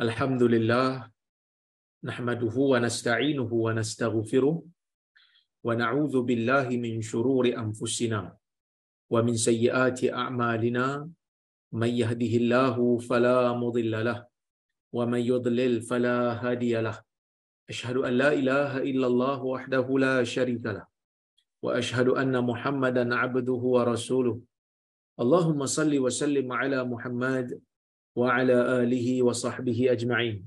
Alhamdulillah, nahmaduhu wa nasta'inuhu wa nastaghfiruh wa na'udzu billahi min shururi anfusina wa min sayyiati a'malina may yahdihillahu fala mudilla lahu wa may yudlil fala hadiya lahu. Asyhadu an la ilaha illallah wahdahu la syarika lahu wa asyhadu anna Muhammadan 'abduhu wa rasuluh. Allahumma salli wa sallim ala Muhammad wa ala alihi wa sahbihi ajma'in.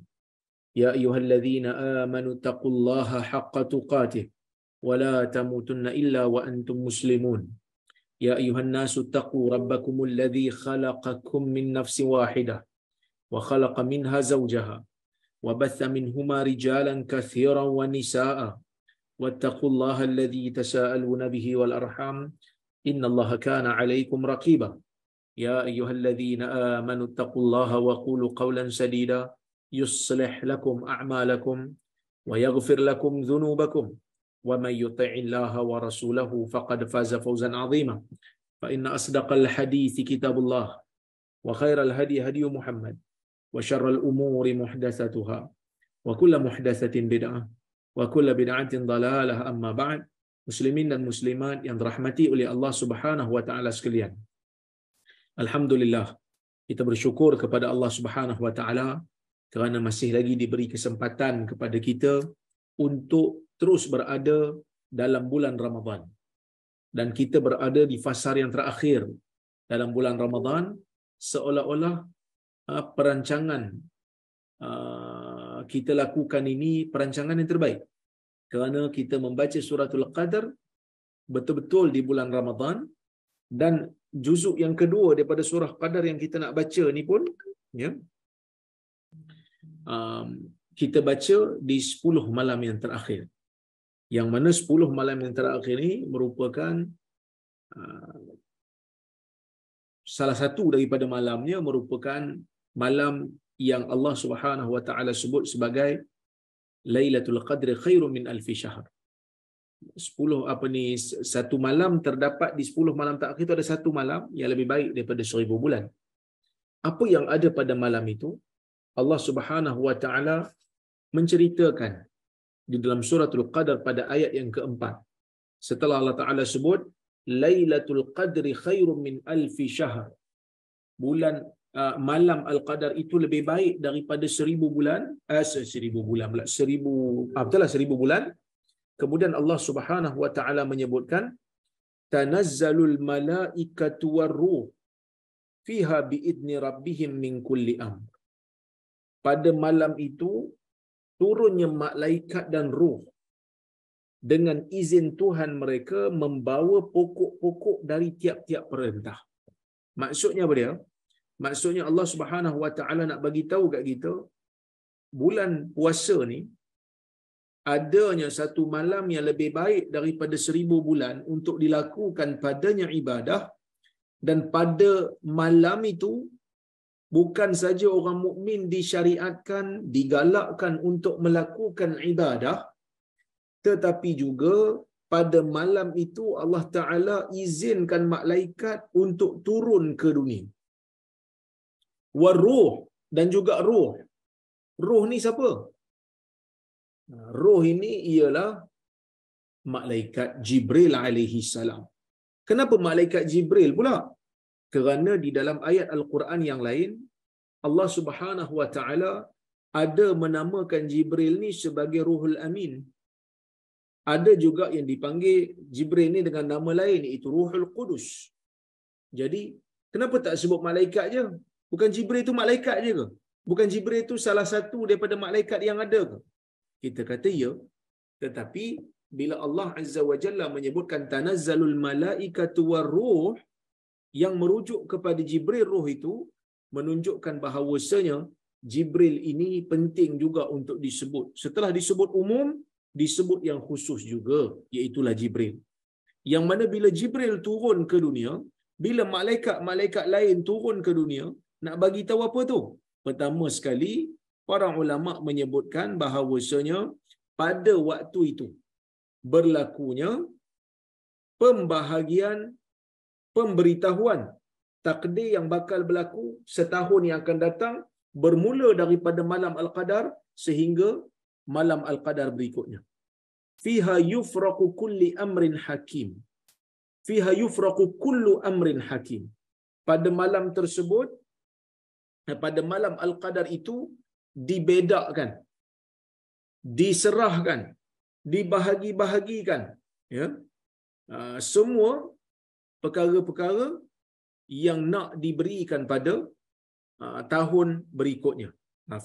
يا أيها الذين آمنوا اتقوا الله حق تقاته ولا تموتن إلا وأنتم مسلمون. يا أيها الناس اتقوا ربكم الذي خلقكم من نفس واحدة وخلق منها زوجها وبث منهما رجالا كثيرا ونساء واتقوا الله الذي تساءلون به والأرحام إن الله كان عليكم رقيبا. يا أيها الذين آمنوا اتقوا الله وقولوا قولا سديدا يصلح لكم أعمالكم ويغفر لكم ذنوبكم ومن يطع الله ورسوله فقد فاز فوزا عظيما. فإن أصدق الحديث كتاب الله وخير الهدي هدي محمد وشر الأمور محدثاتها وكل محدثة بدعة وكل بدعة ضلالة. أما بعد, muslimin dan muslimat yang dirahmati oleh Allah Subhanahu wa taala sekalian. Alhamdulillah, kita bersyukur kepada Allah Subhanahu wa taala kerana masih lagi diberi kesempatan kepada kita untuk terus berada dalam bulan Ramadan. Dan kita berada di fasa yang terakhir dalam bulan Ramadan, seolah-olah perancangan kita lakukan ini perancangan yang terbaik. Kerana kita membaca suratul Qadar betul-betul di bulan Ramadan, dan juzuk yang kedua daripada surah Qadar yang kita nak baca ni pun, ya, kita baca di 10 malam yang terakhir. Yang mana 10 malam yang terakhir ini merupakan salah satu daripada malamnya merupakan malam yang Allah Subhanahu wa taala sebut sebagai Lailatul Qadri khairum min alfi syahr. 10 satu malam terdapat di 10 malam terakhir itu ada satu malam yang lebih baik daripada 1000 bulan. Apa yang ada pada malam itu? Allah Subhanahu wa taala menceritakan di dalam suratul Qadar pada ayat yang keempat. Setelah Allah Taala sebut Lailatul Qadri khairum min alfi syahr. Bulan malam Al-Qadar itu lebih baik daripada 1000 bulan. 1000 bulan. Kemudian Allah Subhanahu wa taala menyebutkan tanazzalul malaikatu warruh fiha biidni rabbihim min kulli amr. Pada malam itu turunnya malaikat dan ruh dengan izin Tuhan mereka membawa pokok-pokok dari tiap-tiap perintah. Maksudnya apa dia? Maksudnya Allah Subhanahu wa taala nak bagi tahu kat kita, bulan puasa ni adanya satu malam yang lebih baik daripada 1000 bulan untuk dilakukan padanya ibadah, dan pada malam itu bukan saja orang mukmin disyariatkan, digalakkan untuk melakukan ibadah, tetapi juga pada malam itu Allah Ta'ala izinkan malaikat untuk turun ke dunia. Waruh, dan juga ruh. Ruh ni siapa? Ruh ini ialah malaikat Jibril alaihi salam. Kenapa malaikat Jibril pula? Kerana di dalam ayat Al-Quran yang lain, Allah Subhanahu wa taala ada menamakan Jibril ni sebagai Ruhul Amin. Ada juga yang dipanggil Jibril ni dengan nama lain, iaitu Ruhul Qudus. Jadi, kenapa tak sebut malaikat je? Bukan Jibril tu malaikat je ke? Bukan Jibril tu salah satu daripada malaikat yang ada ke? Kita kata ya, tetapi bila Allah Azza wa Jalla menyebutkan tanazzalul malaikatu warruh, yang merujuk kepada Jibril ruh itu menunjukkan bahawasanya Jibril ini penting juga untuk disebut. Setelah disebut umum, disebut yang khusus juga, iaitulah Jibril. Yang mana bila Jibril turun ke dunia, bila malaikat-malaikat lain turun ke dunia, nak bagi tahu apa tu? Pertama sekali, para ulama menyebutkan bahawasanya pada waktu itu berlakunya pembahagian pemberitahuan takdir yang bakal berlaku setahun yang akan datang bermula daripada malam Al-Qadar sehingga malam Al-Qadar berikutnya. Fiha yufraqu kulli amrin hakim. Fiha yufraqu kullu amrin hakim. Pada malam tersebut, pada malam Al-Qadar itu dibedakkan, diserahkan, dibahagi-bahagikan, ya, semua perkara-perkara yang nak diberikan pada tahun berikutnya.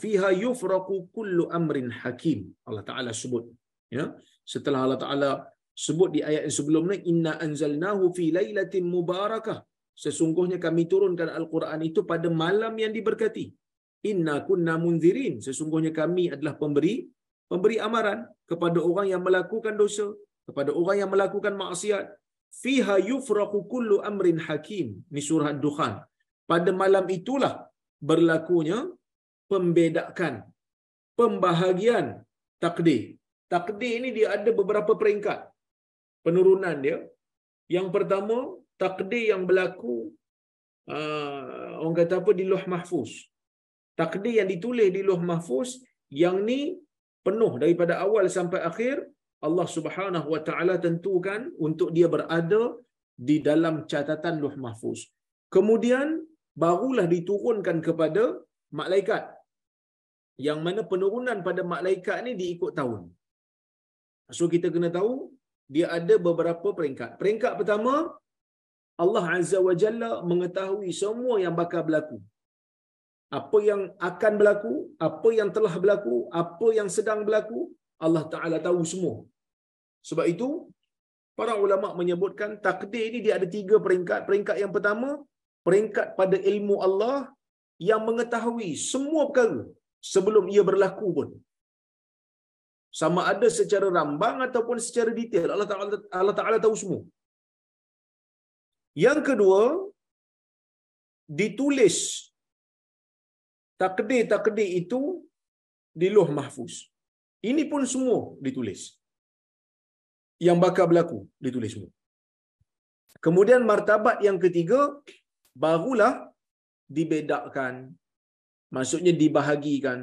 Fiha yufraqu kullu amrin hakim, Allah Taala sebut, ya, setelah Allah Taala sebut di ayat yang sebelum ni, inna anzalnahu fi lailatin mubarakah, sesungguhnya kami turunkan Al-Quran itu pada malam yang diberkati. Inna kunna munzirin, sesungguhnya kami adalah pemberi amaran kepada orang yang melakukan dosa, kepada orang yang melakukan maksiat. Fiha yufraqu kullu amrin hakim. Ni surah Ad-Dukhan. Pada malam itulah berlakunya pembedakan, pembahagian takdir. Takdir ini dia ada beberapa peringkat penurunan dia. Yang pertama, takdir yang berlaku orang kata apa, di Lauh Mahfuz. Takdir yang ditulis di Lauh Mahfuz, yang ni penuh daripada awal sampai akhir, Allah Subhanahu wa taala tentukan untuk dia berada di dalam catatan Lauh Mahfuz. Kemudian barulah diturunkan kepada malaikat, yang mana penurunan pada malaikat ni diikut tahun. So kita kena tahu dia ada beberapa peringkat. Peringkat pertama, Allah Azza wa Jalla mengetahui semua yang bakal berlaku. Apa yang akan berlaku, apa yang telah berlaku, apa yang sedang berlaku, Allah Ta'ala tahu semua. Sebab itu, para ulama menyebutkan takdir ini dia ada 3 peringkat. Peringkat yang pertama, peringkat pada ilmu Allah yang mengetahui semua perkara sebelum ia berlaku pun. Sama ada secara rambang ataupun secara detail, Allah Ta'ala tahu semua. Yang kedua, ditulis takdir-takdir itu di Lauh Mahfuz. Ini pun semua ditulis. Yang bakal berlaku ditulis semua. Kemudian martabat yang ketiga, barulah dibedakkan. Maksudnya dibahagikan.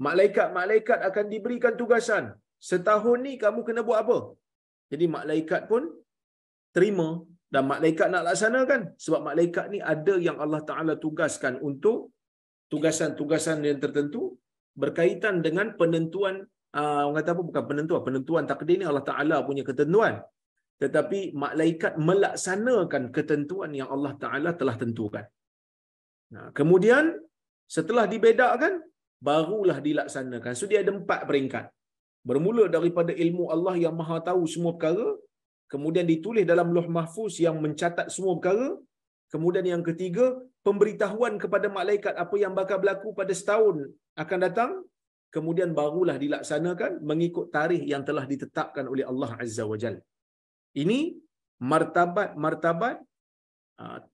Malaikat-malaikat akan diberikan tugasan. Setahun ni kamu kena buat apa? Jadi malaikat pun terima dan malaikat nak laksanakan. Sebab malaikat ni ada yang Allah Ta'ala tugaskan untuk tugasan-tugasan yang tertentu berkaitan dengan penentuan, orang kata apa, bukan penentuan takdir ni Allah Ta'ala punya ketentuan. Tetapi malaikat melaksanakan ketentuan yang Allah Ta'ala telah tentukan. Kemudian setelah dibedakkan, barulah dilaksanakan. So dia ada 4 peringkat. Bermula daripada ilmu Allah yang maha tahu semua perkara, kemudian ditulis dalam Lauh Mahfuz yang mencatat semua perkara. Kemudian yang ketiga, pemberitahuan kepada malaikat apa yang bakal berlaku pada setahun akan datang. Kemudian barulah dilaksanakan mengikut tarikh yang telah ditetapkan oleh Allah Azza wa Jalla. Ini martabat-martabat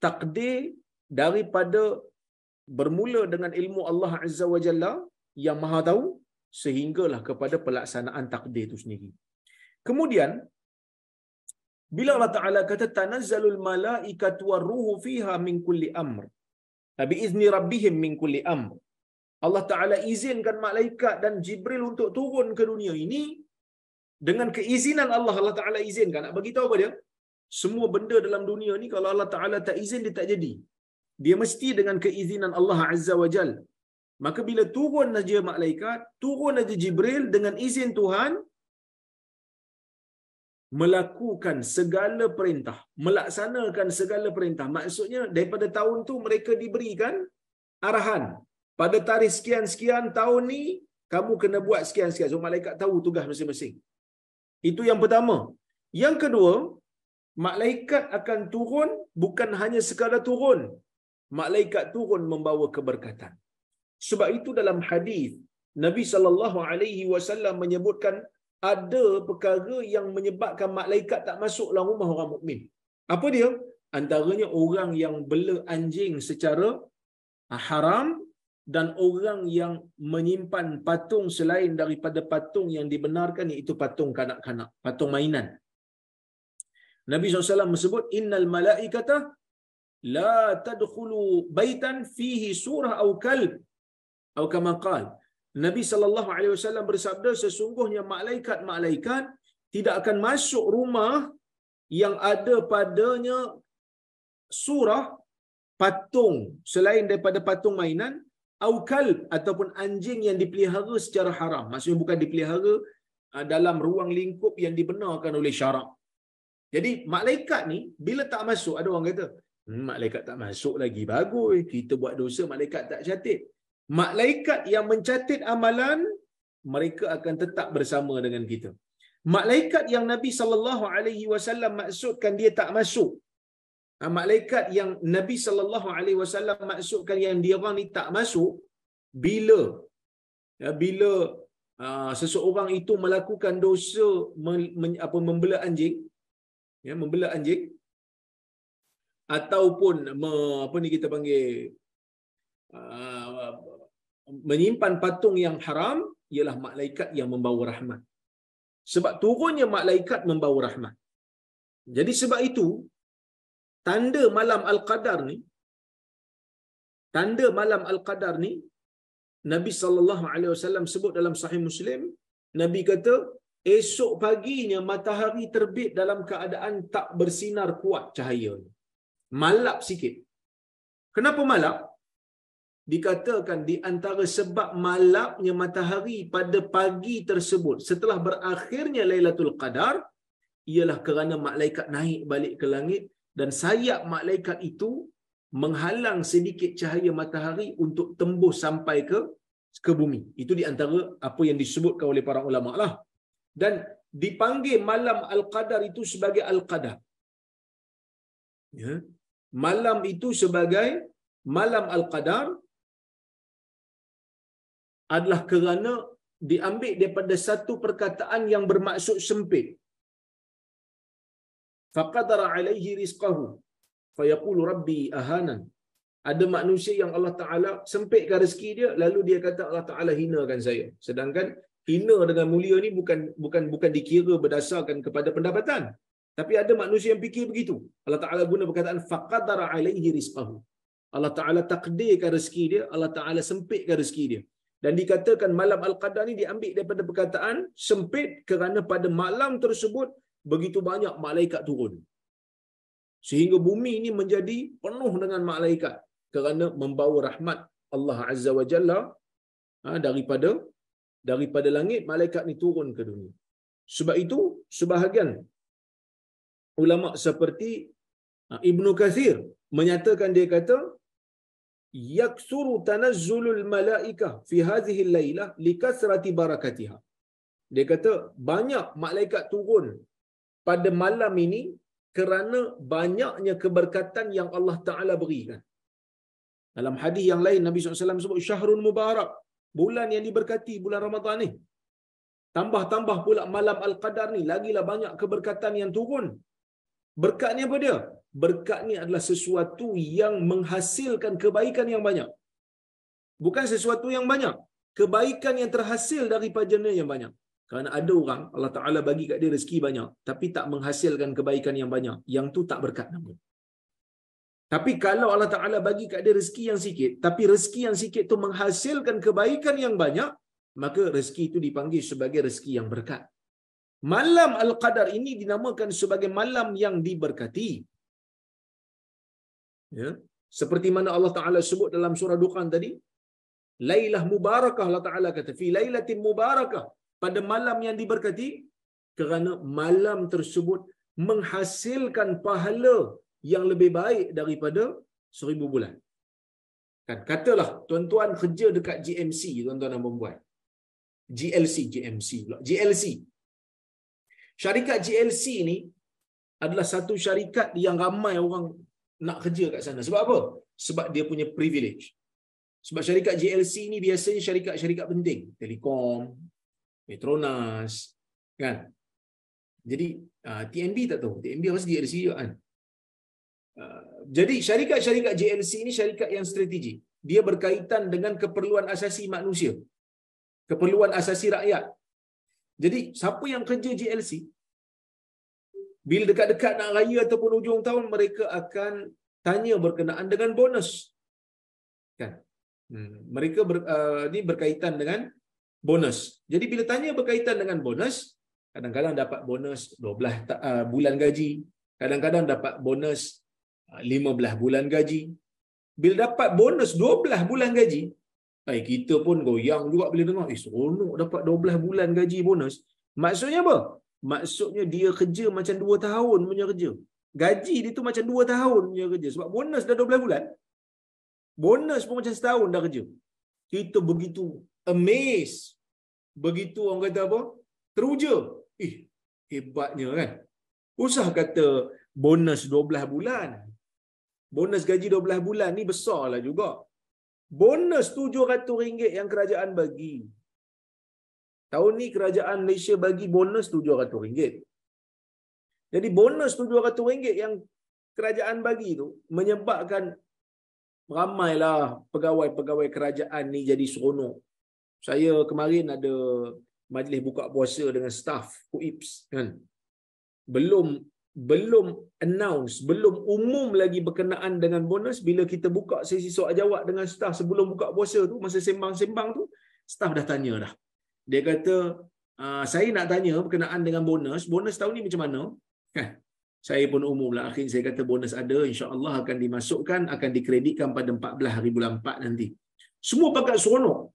takdir daripada bermula dengan ilmu Allah Azza wa Jalla yang maha tahu sehinggalah kepada pelaksanaan takdir itu sendiri. Kemudian bila Allah Ta'ala kata tanazzalul malaikatu warruhu fiha min kulli amr, bi izni rabbihim min kulli amr, Allah Ta'ala izinkan malaikat dan Jibril untuk turun ke dunia ini dengan keizinan Allah. Allah Ta'ala izinkan. Nak bagi tahu apa dia? Semua benda dalam dunia ni kalau Allah Ta'ala tak izin dia tak jadi. Dia mesti dengan keizinan Allah Azza wa Jal. Maka bila turun saja malaikat, turun saja Jibril dengan izin Tuhan, melakukan segala perintah, melaksanakan segala perintah. Maksudnya daripada tahun tu mereka diberikan arahan. Pada tarikh sekian-sekian tahun ni kamu kena buat sekian-sekian. So malaikat tahu tugas masing-masing. Itu yang pertama. Yang kedua, malaikat akan turun bukan hanya sekadar turun. Malaikat turun membawa keberkatan. Sebab itu dalam hadis Nabi SAW menyebutkan ada perkara yang menyebabkan malaikat tak masuk dalam rumah orang mukmin. Apa dia? Antaranya orang yang bela anjing secara haram dan orang yang menyimpan patung selain daripada patung yang dibenarkan, iaitu patung kanak-kanak, patung mainan. Nabi SAW sebut innal malaikata la tadkhulu baitan fihi surah aw kalb Atau kama qala, Nabi sallallahu alaihi wasallam bersabda, sesungguhnya malaikat-malaikat tidak akan masuk rumah yang ada padanya surah patung selain daripada patung mainan, au kalb ataupun anjing yang dipelihara secara haram. Maksudnya bukan dipelihara dalam ruang lingkup yang dibenarkan oleh syarak. Jadi malaikat ni bila tak masuk, ada orang kata, malaikat tak masuk lagi bagus, kita buat dosa malaikat tak catat. Malaikat yang mencatat amalan, mereka akan tetap bersama dengan kita. Malaikat yang Nabi sallallahu alaihi wasallam maksudkan dia tak masuk, malaikat yang Nabi sallallahu alaihi wasallam maksudkan yang dia orang ni tak masuk bila seseorang itu melakukan dosa membela anjing, membela anjing, ataupun apa ni kita panggil menyimpan patung yang haram, ialah malaikat yang membawa rahmat. Sebab turunnya malaikat membawa rahmat. Jadi sebab itu tanda malam Al-Qadar ni Nabi sallallahu alaihi wasallam sebut dalam Sahih Muslim. Nabi kata, esok paginya matahari terbit dalam keadaan tak bersinar kuat cahayanya. Malap sikit. Kenapa malap? Dikatakan di antara sebab malapnya matahari pada pagi tersebut setelah berakhirnya Lailatul Qadar ialah kerana malaikat naik balik ke langit dan sayap malaikat itu menghalang sedikit cahaya matahari untuk tembus sampai ke bumi. Itu di antara apa yang disebutkan oleh para ulama lah. Dan dipanggil malam Al-Qadar itu sebagai Al-Qadar. Ya. Malam itu sebagai malam Al-Qadar adalah kerana diambil daripada satu perkataan yang bermaksud sempit. Faqadara alaihi rizqahu fayaqulu rabbi ahanan. Ada manusia yang Allah Ta'ala sempitkan rezeki dia, lalu dia kata Allah Ta'ala hinakan saya. Sedangkan hina dengan mulia ni bukan dikira berdasarkan kepada pendapatan. Tapi ada manusia yang fikir begitu. Allah Ta'ala guna perkataan faqadara alaihi rizqahu. Allah Ta'ala takdirkan rezeki dia, Allah Ta'ala sempitkan rezeki dia. Dan dikatakan malam Al-Qadar ni diambil daripada perkataan sempit kerana pada malam tersebut begitu banyak malaikat turun. Sehingga bumi ini menjadi penuh dengan malaikat kerana membawa rahmat Allah Azza wa Jalla daripada langit, malaikat ni turun ke dunia. Sebab itu sebahagian ulama seperti Ibnu Katsir menyatakan, dia kata yaksuru tanazzulul malaikah fi hadhihi al-lailah likathrati barakatiha. Dia kata banyak malaikat turun pada malam ini kerana banyaknya keberkatan yang Allah Ta'ala berikan. Dalam hadis yang lain Nabi SAW sebut syahrun mubarak, bulan yang diberkati, bulan Ramadan ni. Tambah-tambah pula malam Al-Qadar ni, lagilah banyak keberkatan yang turun. Berkat ni apa dia? Berkat ni adalah sesuatu yang menghasilkan kebaikan yang banyak. Bukan sesuatu yang banyak, kebaikan yang terhasil daripadanya yang banyak. Kerana ada orang Allah Ta'ala bagi kat dia rezeki banyak tapi tak menghasilkan kebaikan yang banyak, yang tu tak berkat nama. Tapi kalau Allah Ta'ala bagi kat dia rezeki yang sikit, tapi rezeki yang sikit tu menghasilkan kebaikan yang banyak, maka rezeki itu dipanggil sebagai rezeki yang berkat. Malam Al-Qadar ini dinamakan sebagai malam yang diberkati. Ya, seperti mana Allah Ta'ala sebut dalam surah Dukhan tadi, Lailah mubarakah, Allah Ta'ala kata fi lailatin mubarakah, pada malam yang diberkati, kerana malam tersebut menghasilkan pahala yang lebih baik daripada 1000 bulan. Kan katalah tuan-tuan kerja dekat GMC, tuan-tuan dan puan-puan. GLC. Syarikat GLC ni adalah satu syarikat yang ramai orang nak kerja kat sana. Sebab apa? Sebab dia punya privilege. Sebab syarikat GLC ni biasanya syarikat-syarikat penting, Telekom, Petronas, kan? Jadi TNB tak tahu. TNB harus GLC juga kan? Jadi syarikat-syarikat GLC ini syarikat yang strategik. Dia berkaitan dengan keperluan asasi manusia, keperluan asasi rakyat. Jadi siapa yang kerja GLC, bila dekat-dekat nak raya ataupun hujung tahun, mereka akan tanya berkenaan dengan bonus. Kan? Mereka ni berkaitan dengan bonus. Jadi bila tanya berkaitan dengan bonus, kadang-kadang dapat bonus 12 bulan gaji, kadang-kadang dapat bonus 15 bulan gaji. Bila dapat bonus 12 bulan gaji, kita pun goyang juga bila dengar, seronok dapat 12 bulan gaji bonus. Maksudnya apa? Maksudnya dia kerja macam 2 tahun punya kerja. Gaji dia tu macam 2 tahun punya kerja. Sebab bonus dah 12 bulan. Bonus pun macam setahun dah kerja. Kita begitu amazed. Begitu orang kata apa? Teruja. Hebatnya kan? Usah kata bonus 12 bulan. Bonus gaji 12 bulan ni besarlah juga. Bonus RM700 yang kerajaan bagi. Tahun ni kerajaan Malaysia bagi bonus RM700. Jadi bonus RM700 yang kerajaan bagi tu menyebabkan ramailah pegawai-pegawai kerajaan ni jadi seronok. Saya kemarin ada majlis buka puasa dengan staff KUIPS kan. Belum announce, belum umum lagi berkenaan dengan bonus. Bila kita buka sesi soal jawab dengan staff sebelum buka puasa tu, masa sembang-sembang tu, staff dah tanya dah. Dia kata, saya nak tanya berkenaan dengan bonus. Bonus tahun ni macam mana? Kan? Saya pun umumlah. Akhirnya saya kata bonus ada, insya-Allah akan dimasukkan, akan dikreditkan pada 14 hari bulan 4 nanti. Semua pakat seronok.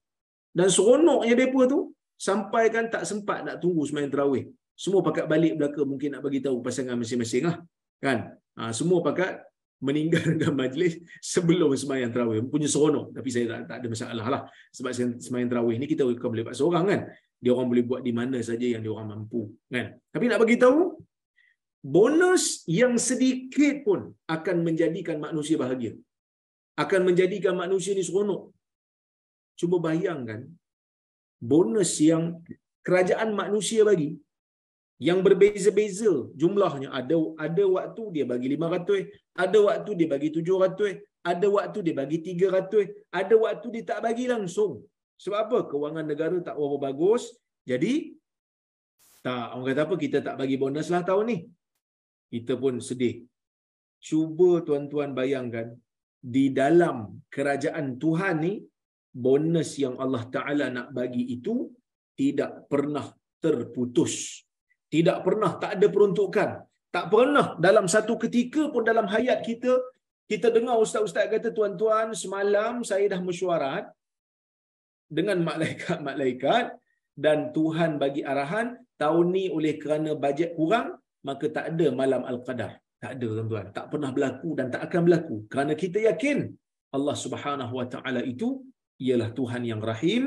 Dan seronoknya mereka tu sampai kan tak sempat nak tunggu sembahyang tarawih. Semua pakat balik belaka, mungkin nak bagi tahu pasangan masing-masing lah. Kan? Semua pakat meninggalkan majlis sebelum sembahyang tarawih. Punya seronok. Tapi saya tak ada masalah lah. Sebab sembahyang tarawih ni kita bukan boleh buat seorang kan. Dia orang boleh buat di mana saja yang dia orang mampu. Kan? Tapi nak bagi tahu, bonus yang sedikit pun akan menjadikan manusia bahagia. Akan menjadikan manusia ni seronok. Cuba bayangkan, bonus yang kerajaan manusia bagi, yang berbeza-beza jumlahnya. Ada waktu dia bagi 500, ada waktu dia bagi 700, ada waktu dia bagi 300, ada waktu dia tak bagi langsung. Sebab apa? Kewangan negara tak berapa bagus. Jadi orang kata apa, kita tak bagi bonus lah tahun ni. Kita pun sedih. Cuba tuan-tuan bayangkan, di dalam kerajaan Tuhan ni, bonus yang Allah Ta'ala nak bagi itu tidak pernah terputus. Tidak pernah, tak ada peruntukan. Tak pernah dalam satu ketika pun dalam hayat kita, kita dengar ustaz-ustaz kata, tuan-tuan, semalam saya dah mesyuarat dengan malaikat-malaikat dan Tuhan bagi arahan, tahun ni oleh kerana bajet kurang, maka tak ada malam Al-Qadar. Tak ada, tuan-tuan. Tak pernah berlaku dan tak akan berlaku. Kerana kita yakin Allah Subhanahu Wa Ta'ala itu ialah Tuhan yang Rahim,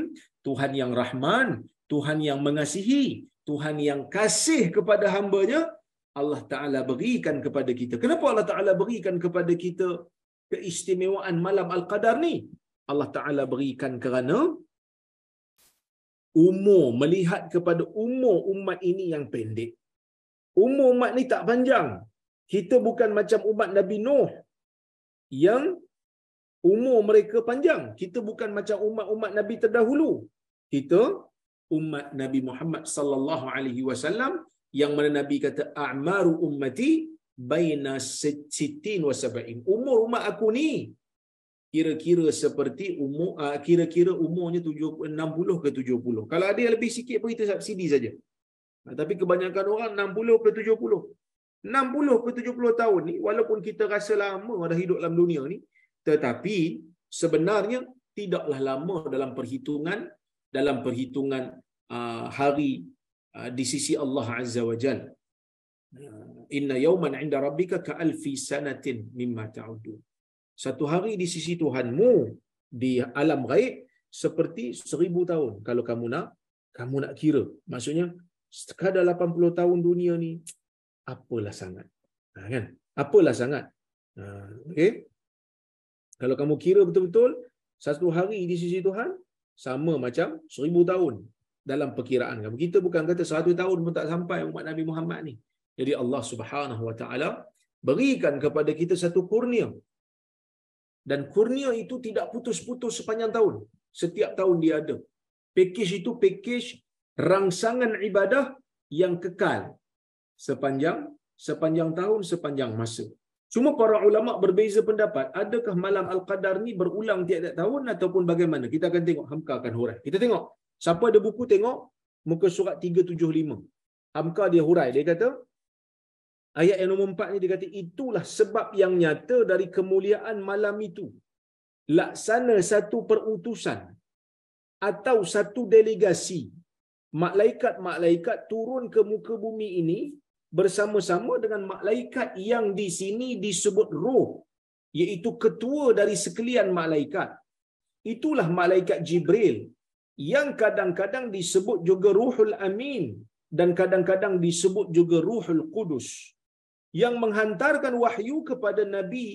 Tuhan yang Rahman, Tuhan yang mengasihi, Tuhan yang kasih kepada hamba-Nya. Allah Ta'ala berikan kepada kita. Kenapa Allah Ta'ala berikan kepada kita keistimewaan malam Al-Qadar ni? Allah Ta'ala berikan kerana melihat kepada umur umat ini yang pendek. Umur umat ni tak panjang. Kita bukan macam umat Nabi Nuh yang umur mereka panjang. Kita bukan macam umat-umat Nabi terdahulu. Kita umat Nabi Muhammad sallallahu alaihi wasallam yang mana Nabi kata a'maru ummati baina 60 wa 70. Umur umat aku ni kira-kira seperti kira-kira umurnya 60 ke 70. Kalau ada yang lebih sikit pun kita subsidi saja. Tapi kebanyakan orang 60 ke 70. 60 ke 70 tahun ni, walaupun kita rasa lama dah hidup dalam dunia ni, tetapi sebenarnya tidaklah lama dalam perhitungan hari di sisi Allah Azza wa Jalla. Inna yawman 'inda rabbika ka'alfi sanatin mimma ta'udun. Satu hari di sisi Tuhanmu di alam ghaib seperti 1000 tahun kalau kamu nak kira. Maksudnya sekadar 80 tahun dunia ni apalah sangat. Kan? Apalah sangat. Okey. Kalau kamu kira betul-betul, satu hari di sisi Tuhan sama macam 1000 tahun dalam perkiraan kamu. Kita bukan kata 100 tahun pun tak sampai umat Nabi Muhammad ni. Jadi Allah Subhanahu Wa Ta'ala berikan kepada kita satu kurnia. Dan kurnia itu tidak putus-putus sepanjang tahun. Setiap tahun dia ada. Pakej itu pakej rangsangan ibadah yang kekal sepanjang tahun, sepanjang masa. Cuma para ulama berbeza pendapat, adakah malam Al-Qadar ni berulang tiap-tiap tahun ataupun bagaimana? Kita akan tengok, Hamka akan hurai. Kita tengok, siapa ada buku tengok muka surat 375. Hamka dia hurai, dia kata ayat yang nombor 4 ni dia kata itulah sebab yang nyata dari kemuliaan malam itu. Laksana satu perutusan atau satu delegasi malaikat-malaikat turun ke muka bumi ini bersama-sama dengan malaikat yang di sini disebut roh, iaitu ketua dari sekalian malaikat. Itulah malaikat Jibril yang kadang-kadang disebut juga Ruhul Amin dan kadang-kadang disebut juga Ruhul Qudus, yang menghantarkan wahyu kepada Nabi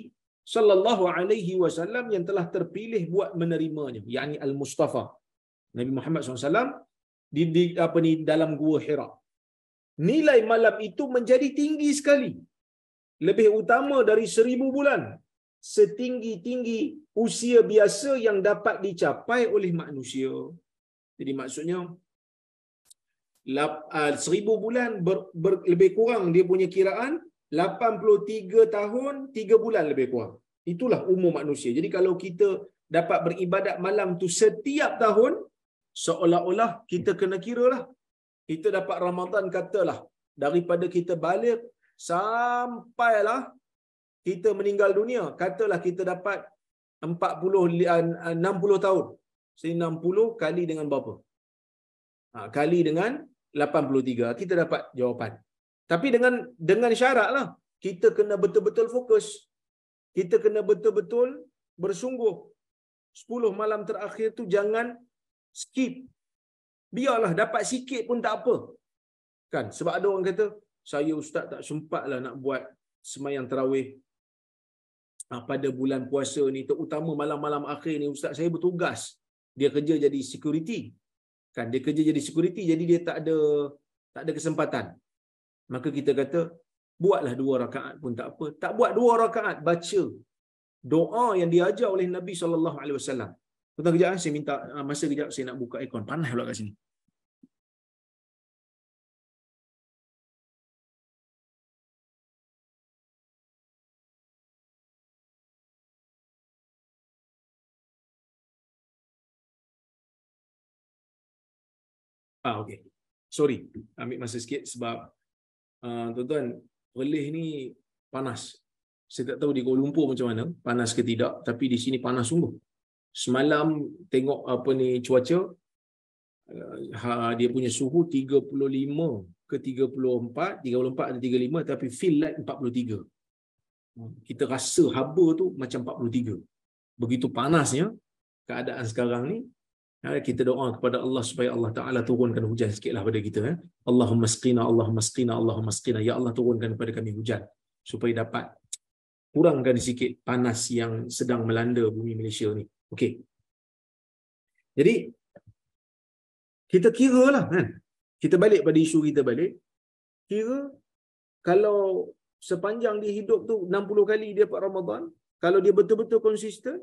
sallallahu alaihi wasallam yang telah terpilih buat menerimanya, yakni Al-Mustafa Nabi Muhammad SAW di dalam Gua Hira. Nilai malam itu menjadi tinggi sekali, lebih utama dari 1000 bulan, setinggi-tinggi usia biasa yang dapat dicapai oleh manusia. Jadi maksudnya 1000 bulan lebih kurang dia punya kiraan 83 tahun 3 bulan lebih kurang. Itulah umur manusia. Jadi kalau kita dapat beribadat malam tu setiap tahun, seolah-olah kita kena kira lah. Kita dapat Ramadan katalah daripada kita balik sampailah kita meninggal dunia, katalah kita dapat 60 tahun. Jadi 60 kali dengan berapa? Kali dengan 83. Kita dapat jawapan. Tapi dengan syarat lah, kita kena betul-betul fokus. Kita kena betul-betul bersungguh. 10 malam terakhir tu jangan skip. Biarlah dapat sikit pun tak apa. Kan? Sebab ada orang kata, saya ustaz tak sempatlah nak buat semayang tarawih pada bulan puasa ni, terutama malam-malam akhir ni ustaz saya bertugas. Dia kerja jadi security. Kan, dia kerja jadi security, jadi dia tak ada kesempatan. Maka kita kata buatlah 2 rakaat pun tak apa. Tak buat 2 rakaat, baca doa yang diajar oleh Nabi SAW. Tuan kejap, saya minta masa kejap, saya nak buka aircon. Panas pula kat sini. Okey. Sorry, ambil masa sikit sebab tuan-tuan, Perlis ni panas. Saya tak tahu di Kuala Lumpur macam mana, panas ke tidak, tapi di sini panas sungguh. Semalam tengok cuaca, dia punya suhu 35 ke 34 atau 35, tapi feel like 43. Kita rasa haba tu macam 43. Begitu panasnya keadaan sekarang ni. Kita doa kepada Allah supaya Allah Ta'ala turunkan hujan sikitlah pada kita. Allahumma asqina, Allahumma asqina, Allahumma asqina. Ya Allah, turunkan kepada kami hujan supaya dapat kurangkan sikit panas yang sedang melanda bumi Malaysia ni. Okey. Jadi kita kira lah kan. Kita balik pada isu kita balik. Kira kalau sepanjang dia hidup tu 60 kali dia dapat Ramadan, kalau dia betul-betul konsisten,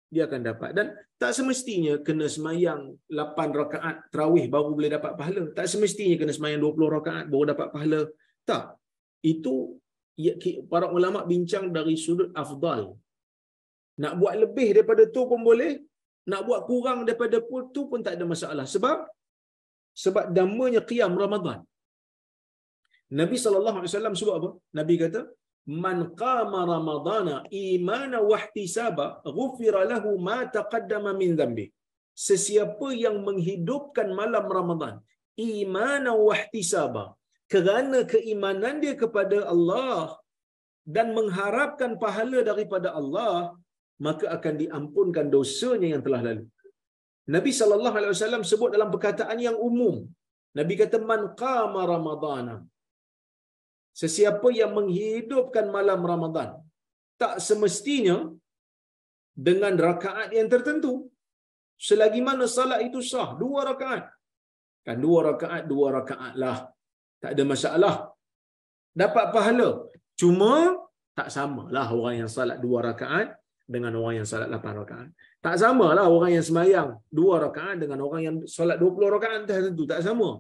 dia akan dapat. Dan tak semestinya kena semayang 8 rakaat tarawih baru boleh dapat pahala. Tak semestinya kena semayang 20 rakaat baru dapat pahala. Tak. Itu para ulama bincang dari sudut afdal. Nak buat lebih daripada tu pun boleh, nak buat kurang daripada tu pun tak ada masalah. Sebab damanya qiyam Ramadan. Nabi SAW sebut apa? Nabi kata, man qama ramadana imana wa ihtisaba ghufira lahu ma taqaddama min dhanbi. Sesiapa yang menghidupkan malam Ramadan imana wa ihtisaba, kerana keimanan dia kepada Allah dan mengharapkan pahala daripada Allah, maka akan diampunkan dosanya yang telah lalu. Nabi SAW sebut dalam perkataan yang umum. Nabi kata man qama ramadana, sesiapa yang menghidupkan malam Ramadan, tak semestinya dengan rakaat yang tertentu. Selagi mana salat itu sah, 2 rakaat. Kan 2 rakaat lah. Tak ada masalah. Dapat pahala. Cuma tak samalah orang yang salat 2 rakaat dengan orang yang salat 8 rakaat. Tak samalah orang yang semayang 2 rakaat dengan orang yang salat 20 rakaat tertentu. Tak sama.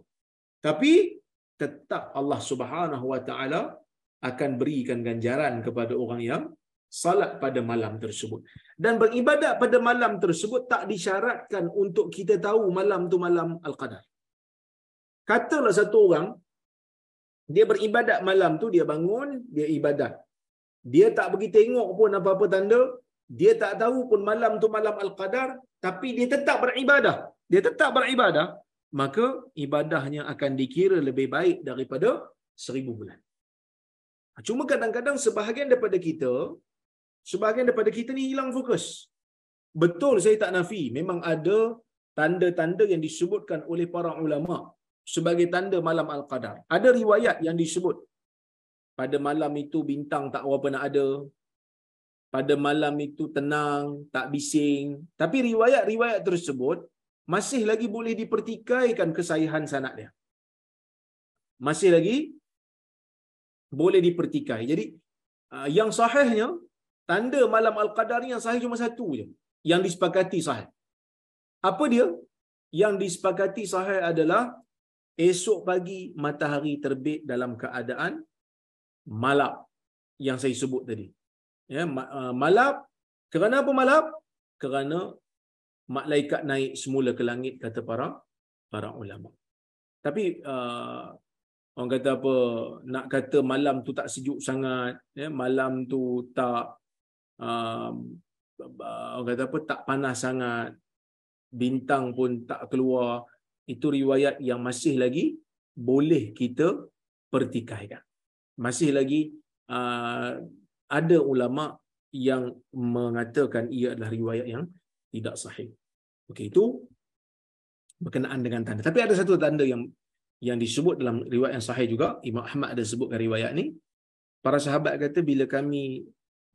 Tapi tetap Allah Subhanahu Wa Taala akan berikan ganjaran kepada orang yang salat pada malam tersebut. Dan beribadat pada malam tersebut tak disyaratkan untuk kita tahu malam tu malam Al-Qadar. Katalah satu orang, dia beribadat malam tu, dia bangun, dia ibadat. Dia tak pergi tengok pun apa-apa tanda, dia tak tahu pun malam tu malam Al-Qadar, tapi dia tetap beribadah. Dia tetap beribadah, maka ibadahnya akan dikira lebih baik daripada 1000 bulan. Cuma kadang-kadang sebahagian daripada kita ni hilang fokus. Betul, saya tak nafi, memang ada tanda-tanda yang disebutkan oleh para ulama sebagai tanda malam Al-Qadar. Ada riwayat yang disebut pada malam itu bintang tak berapa nak ada, pada malam itu tenang, tak bising. Tapi riwayat-riwayat tersebut masih lagi boleh dipertikaikan kesahihan sanad dia. Masih lagi boleh dipertikai. Jadi yang sahihnya, tanda malam Al-Qadar ni yang sahih cuma satu je, yang disepakati sahih. Apa dia? Yang disepakati sahih adalah esok pagi matahari terbit dalam keadaan malap yang saya sebut tadi. Ya, malap. Kerana apa malap? Kerana malaikat naik semula ke langit, kata para ulama. Tapi orang kata apa, nak kata malam tu tak sejuk sangat, ya, malam tu tak orang kata apa, tak panas sangat, bintang pun tak keluar, itu riwayat yang masih lagi boleh kita pertikaikan. Masih lagi ada ulama yang mengatakan ia adalah riwayat yang tidak sahih. Okey, itu berkenaan dengan tanda. Tapi ada satu tanda yang disebut dalam riwayat yang sahih juga, Imam Ahmad ada sebutkan riwayat ni. Para sahabat kata bila kami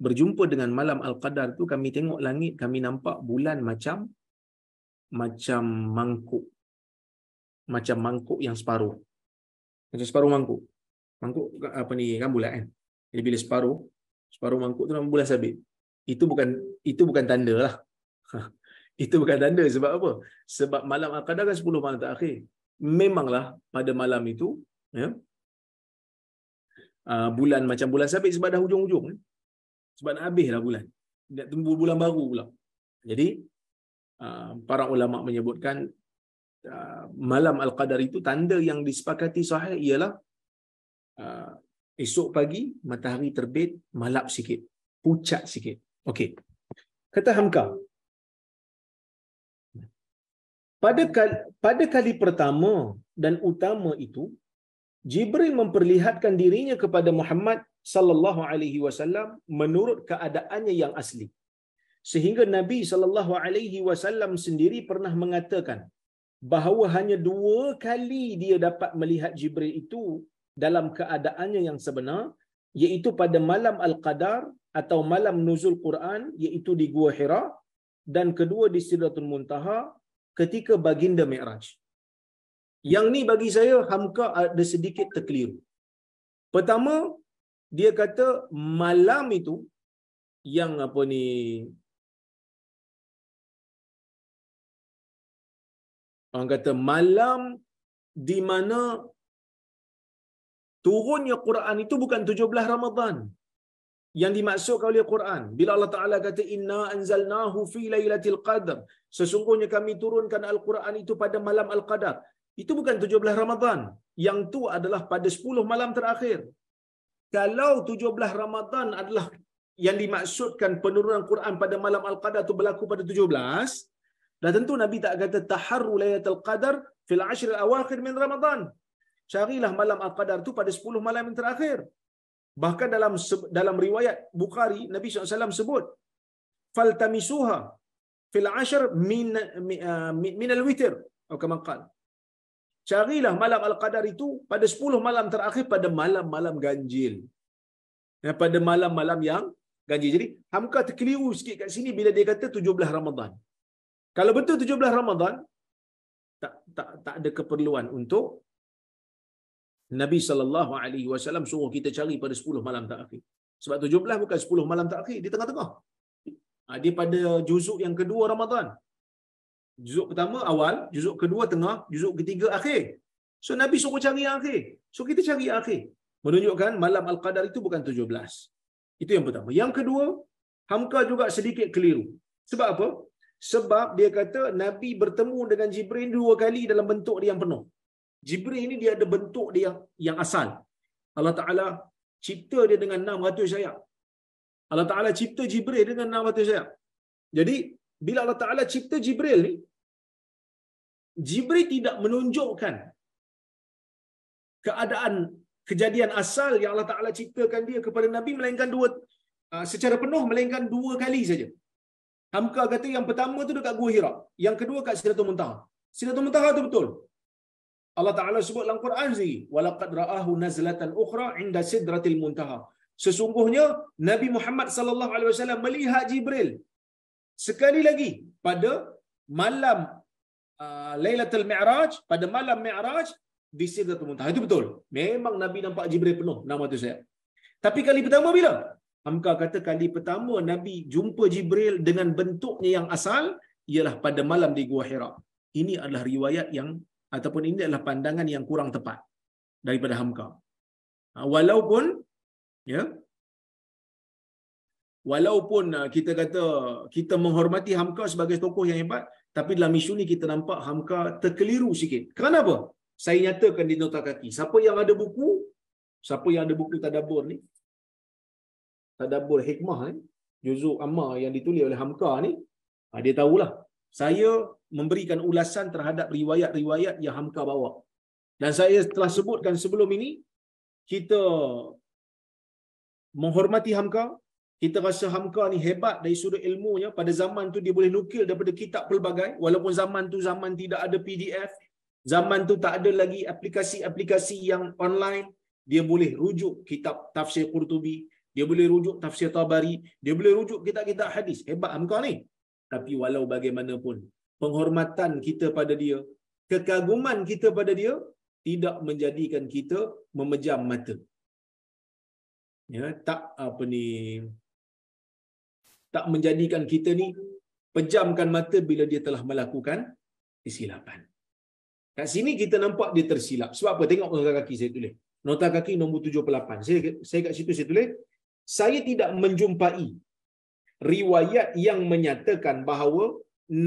berjumpa dengan malam Al-Qadar tu, kami tengok langit, kami nampak bulan macam mangkuk. Macam mangkuk yang separuh. Macam separuh mangkuk. Mangkuk apa ni kan bulat kan. Jadi bila separuh mangkuk tu nama bulan sabit. Itu bukan tanda lah. Itu bukan tanda. Sebab apa? Sebab malam Al-Qadar kan 10 malam terakhir. Memanglah pada malam itu, ya, bulan macam bulan sabit sebab dah hujung-hujung kan? Sebab nak habislah bulan, nak tunggu bulan baru pula. Jadi para ulama menyebutkan malam Al-Qadar itu tanda yang disepakati sahih ialah esok pagi matahari terbit malap sikit, pucat sikit. Okey, kata Hamka, pada kali pertama dan utama itu, Jibril memperlihatkan dirinya kepada Muhammad sallallahu alaihi wasallam menurut keadaannya yang asli. Sehingga Nabi sallallahu alaihi wasallam sendiri pernah mengatakan bahawa hanya 2 kali dia dapat melihat Jibril itu dalam keadaannya yang sebenar, iaitu pada malam Al-Qadar atau malam nuzul Quran, iaitu di Gua Hira, dan kedua di Sidratul Muntaha ketika baginda Mi'raj. Yang ni bagi saya Hamka ada sedikit terkeliru. Pertama, dia kata malam itu yang apa ni, orang kata malam di mana turunnya Quran itu bukan 17 Ramadan yang dimaksudkan oleh Quran. Bila Allah Ta'ala kata inna anzalnahu fi lailatul qadar, sesungguhnya kami turunkan Al-Quran itu pada malam Al-Qadar. Itu bukan 17 Ramadan. Yang tu adalah pada 10 malam terakhir. Kalau 17 Ramadan adalah yang dimaksudkan penurunan Quran pada malam Al-Qadar itu berlaku pada 17, dah tentu Nabi tak kata taharru lailatul qadar fil 10 al-awakhir min Ramadan. Carilah malam Al-Qadar itu pada 10 malam yang terakhir. Bahkan dalam riwayat Bukhari, Nabi SAW sebut faltamisuha fil 10 min al-witr atau kama qala. Carilah malam Al-Qadar itu pada 10 malam terakhir, pada malam-malam ganjil. Ya, pada malam-malam yang ganjil. Jadi Hamka terkeliru sikit kat sini bila dia kata 17 Ramadan. Kalau betul 17 Ramadan, tak ada keperluan untuk Nabi SAW suruh kita cari pada 10 malam terakhir. Sebab 17 bukan 10 malam terakhir, di tengah-tengah. Dia pada juzuk yang kedua Ramadan. Juzuk pertama awal, juzuk kedua tengah, juzuk ketiga akhir. So Nabi suruh cari yang akhir. So kita cari yang akhir. menunjukkan malam Al-Qadar itu bukan 17. Itu yang pertama. Yang kedua, Hamka juga sedikit keliru. Sebab apa? Sebab dia kata Nabi bertemu dengan Jibril 2 kali dalam bentuk dia yang penuh. Jibril ini dia ada bentuk dia yang asal. Allah Ta'ala cipta dia dengan 600 sayap. Allah Ta'ala cipta Jibril dengan 600 sayap. Jadi, bila Allah Ta'ala cipta Jibril ni, Jibril tidak menunjukkan keadaan kejadian asal yang Allah Ta'ala ciptakan dia kepada Nabi melainkan secara penuh melainkan 2 kali saja. Hamka kata yang pertama tu dekat Gua Hira, yang kedua kat Sidratul Muntaha. Sidratul Muntaha tu betul. Allah Ta'ala sebut dalam Quran sendiri, walaqad ra'ahu nazlatan ukhra 'inda Sidratil Muntaha. Sesungguhnya Nabi Muhammad sallallahu alaihi wasallam melihat Jibril sekali lagi pada malam Lailatul Mi'raj, pada malam Mi'raj di Sidratul Muntaha. Itu betul. Memang Nabi nampak Jibril penuh 600 sayap. Tapi kali pertama bila? Hamka kata kali pertama Nabi jumpa Jibril dengan bentuknya yang asal ialah pada malam di Gua Hira. Ini adalah riwayat yang ataupun ini adalah pandangan yang kurang tepat daripada Hamka. Walaupun kita kata kita menghormati Hamka sebagai tokoh yang hebat, tapi dalam isu ni kita nampak Hamka terkeliru sikit. Kenapa? Saya nyatakan di nota kaki. Siapa yang ada buku tadabbur ni, tadabbur hikmah ni, juzuk amma yang ditulis oleh Hamka ni, dia tahulah. Saya memberikan ulasan terhadap riwayat-riwayat yang Hamka bawa. Dan saya telah sebutkan sebelum ini, kita menghormati Hamka. Kita rasa Hamka ni hebat dari sudut ilmunya. Pada zaman tu dia boleh nukil daripada kitab pelbagai. Walaupun zaman tu zaman tidak ada PDF. Zaman tu tak ada lagi aplikasi-aplikasi yang online. Dia boleh rujuk kitab tafsir Qurtubi. Dia boleh rujuk tafsir Tabari. Dia boleh rujuk kitab-kitab hadis. Hebat Hamka ni. Tapi walau bagaimanapun, penghormatan kita pada dia, kekaguman kita pada dia, tidak menjadikan kita memejam mata. Tak menjadikan kita ni pejamkan mata bila dia telah melakukan kesilapan. Kat sini kita nampak dia tersilap. Sebab apa? Tengok nota kaki saya tulis. Nota kaki nombor 78. Saya kat situ saya tulis, saya tidak menjumpai riwayat yang menyatakan bahawa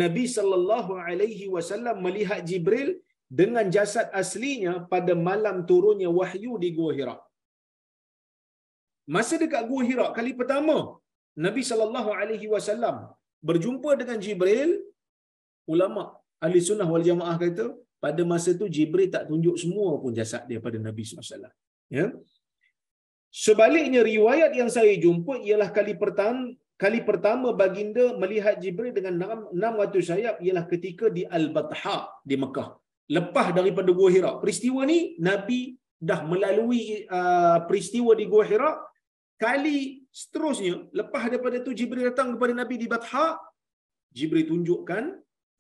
Nabi sallallahu alaihi wasallam melihat Jibril dengan jasad aslinya pada malam turunnya wahyu di Gua Hira. Masa dekat Gua Hira kali pertama Nabi sallallahu alaihi wasallam berjumpa dengan Jibril, ulama ahli sunnah wal jamaah kata pada masa tu Jibril tak tunjuk semua pun jasad dia pada Nabi sallallahu alaihi wasallam. Ya. Sebaliknya riwayat yang saya jumpa ialah kali pertama baginda melihat Jibril dengan 600 sayap ialah ketika di Al-Batha di Mekah. Lepas daripada Gua Hira. Peristiwa ni Nabi dah melalui peristiwa di Gua Hira. Kali seterusnya, lepas daripada tu Jibril datang kepada Nabi di Batha, Jibril tunjukkan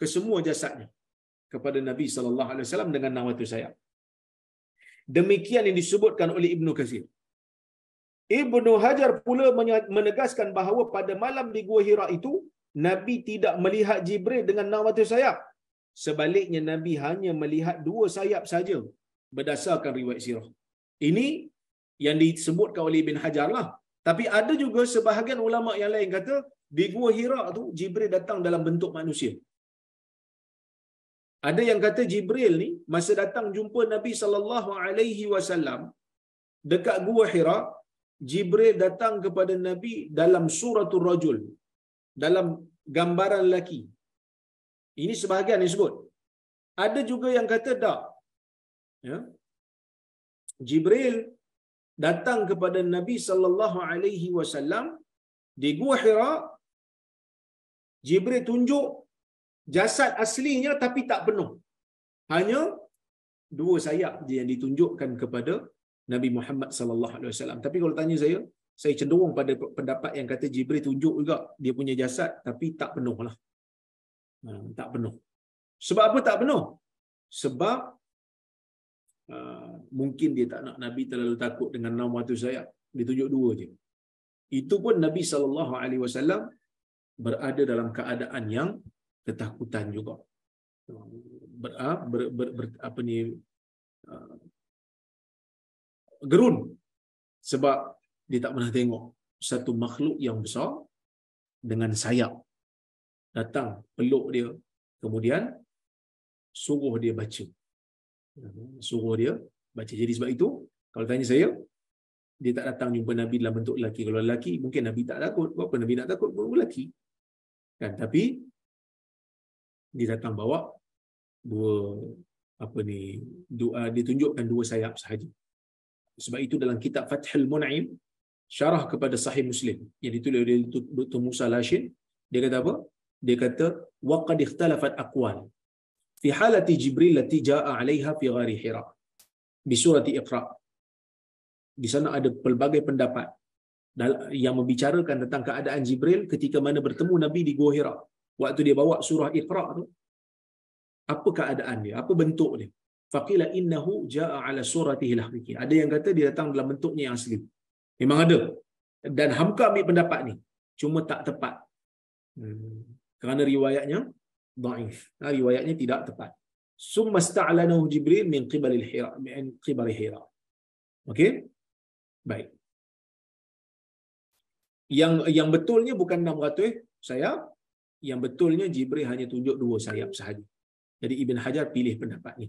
ke semua jasadnya kepada Nabi sallallahu alaihi wasallam dengan 600 sayap. Demikian yang disebutkan oleh Ibnu Katsir. Ibnu Hajar pula menegaskan bahawa pada malam di Gua Hira itu Nabi tidak melihat Jibril dengan 600 sayap. Sebaliknya Nabi hanya melihat 2 sayap saja berdasarkan riwayat sirah. Ini yang disebutkan oleh Ibn Hajar lah. Tapi ada juga sebahagian ulama yang lain kata di Gua Hira tu Jibril datang dalam bentuk manusia. Ada yang kata Jibril ni masa datang jumpa Nabi sallallahu alaihi wasallam dekat Gua Hira, Jibril datang kepada Nabi dalam suratul rajul, dalam gambaran lelaki. Ini sebahagian disebut. Ada juga yang kata tak. Ya. Jibril datang kepada Nabi sallallahu alaihi wasallam di Gua Hira. Jibril tunjuk jasad aslinya tapi tak penuh. Hanya 2 sayap je yang ditunjukkan kepada Nabi Muhammad sallallahu alaihi wasallam. Tapi kalau tanya saya cenderung pada pendapat yang kata Jibril tunjuk juga dia punya jasad tapi tak penuhlah. Tak penuh. Sebab apa tak penuh? Sebab mungkin dia tak nak Nabi terlalu takut dengan 600 sayap. Dia tunjuk 2 je. Itu pun Nabi sallallahu alaihi wasallam berada dalam keadaan yang ketakutan juga. Gerun Sebab dia tak pernah tengok satu makhluk yang besar dengan sayap datang peluk dia, kemudian suruh dia baca. Suruh dia baca. Jadi sebab itu, kalau tanya saya, dia tak datang jumpa Nabi dalam bentuk lelaki. Kalau lelaki, mungkin Nabi tak takut. Apa Nabi nak takut? Lelaki. Kan? Tapi, dia datang bawa dua, dia tunjukkan dua sayap sahaja. Sebab itu dalam kitab Fathul Mun'im, syarah kepada Sahih Muslim, yang ditulis oleh Dr. Musa Lashin, dia kata apa? Dia kata, وَقَدْ اخْتَلَفَتْ أَقْوَالِ في حالة جبريل التي جاء عليها في غار حراء بسورة إقراء. Di sana ada pelbagai pendapat yang membicarakan tentang keadaan Jibril ketika mana bertemu Nabi di Gua Hira. Waktu dia bawa surah Iqra tu, apa keadaan dia? Apa bentuk dia? Faqila innahu jaa ala suratihi al-haqiqi. Ada yang kata dia datang dalam bentuknya yang asli. Memang ada. Dan Hamka ambil pendapat ni, cuma tak tepat. Kerana riwayatnya dhaif. Riwayatnya tidak tepat. Summa sta'lanahu Jibril min qibali Hira, min qibali Hira. Okey? Baik. Yang betulnya bukan 600 sayap. Yang betulnya Jibril hanya tunjuk 2 sayap sahaja. Jadi Ibn Hajar pilih pendapat ni.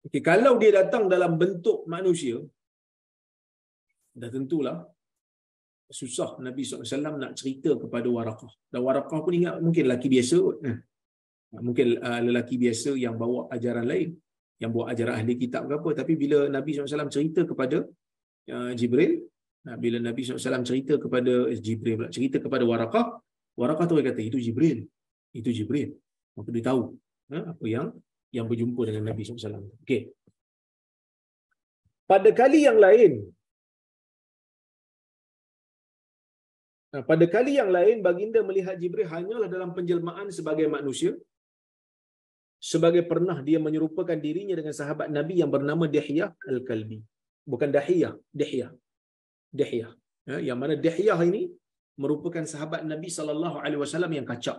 Okay, kalau dia datang dalam bentuk manusia, dah tentulah susah Nabi SAW nak cerita kepada Waraqah. Dan Waraqah pun ingat mungkin lelaki biasa, mungkin lelaki biasa yang bawa ajaran lain, yang bawa ajaran ahli kitab ke apa. Tapi bila Nabi SAW cerita kepada Jibril, bila Nabi SAW cerita kepada Jibril, cerita kepada Waraqah, Waraqah tu dia kata, itu Jibril. Itu Jibril. Maka dia tahu apa yang berjumpa dengan Nabi SAW. Okey. Pada kali yang lain, baginda melihat Jibril hanyalah dalam penjelmaan sebagai manusia, sebagai pernah dia menyerupakan dirinya dengan sahabat Nabi yang bernama Dihyah Al-Kalbi. Bukan Dahiyah, Dihyah. Dihyah. Yang mana Dihyah ini merupakan sahabat Nabi SAW yang kacak.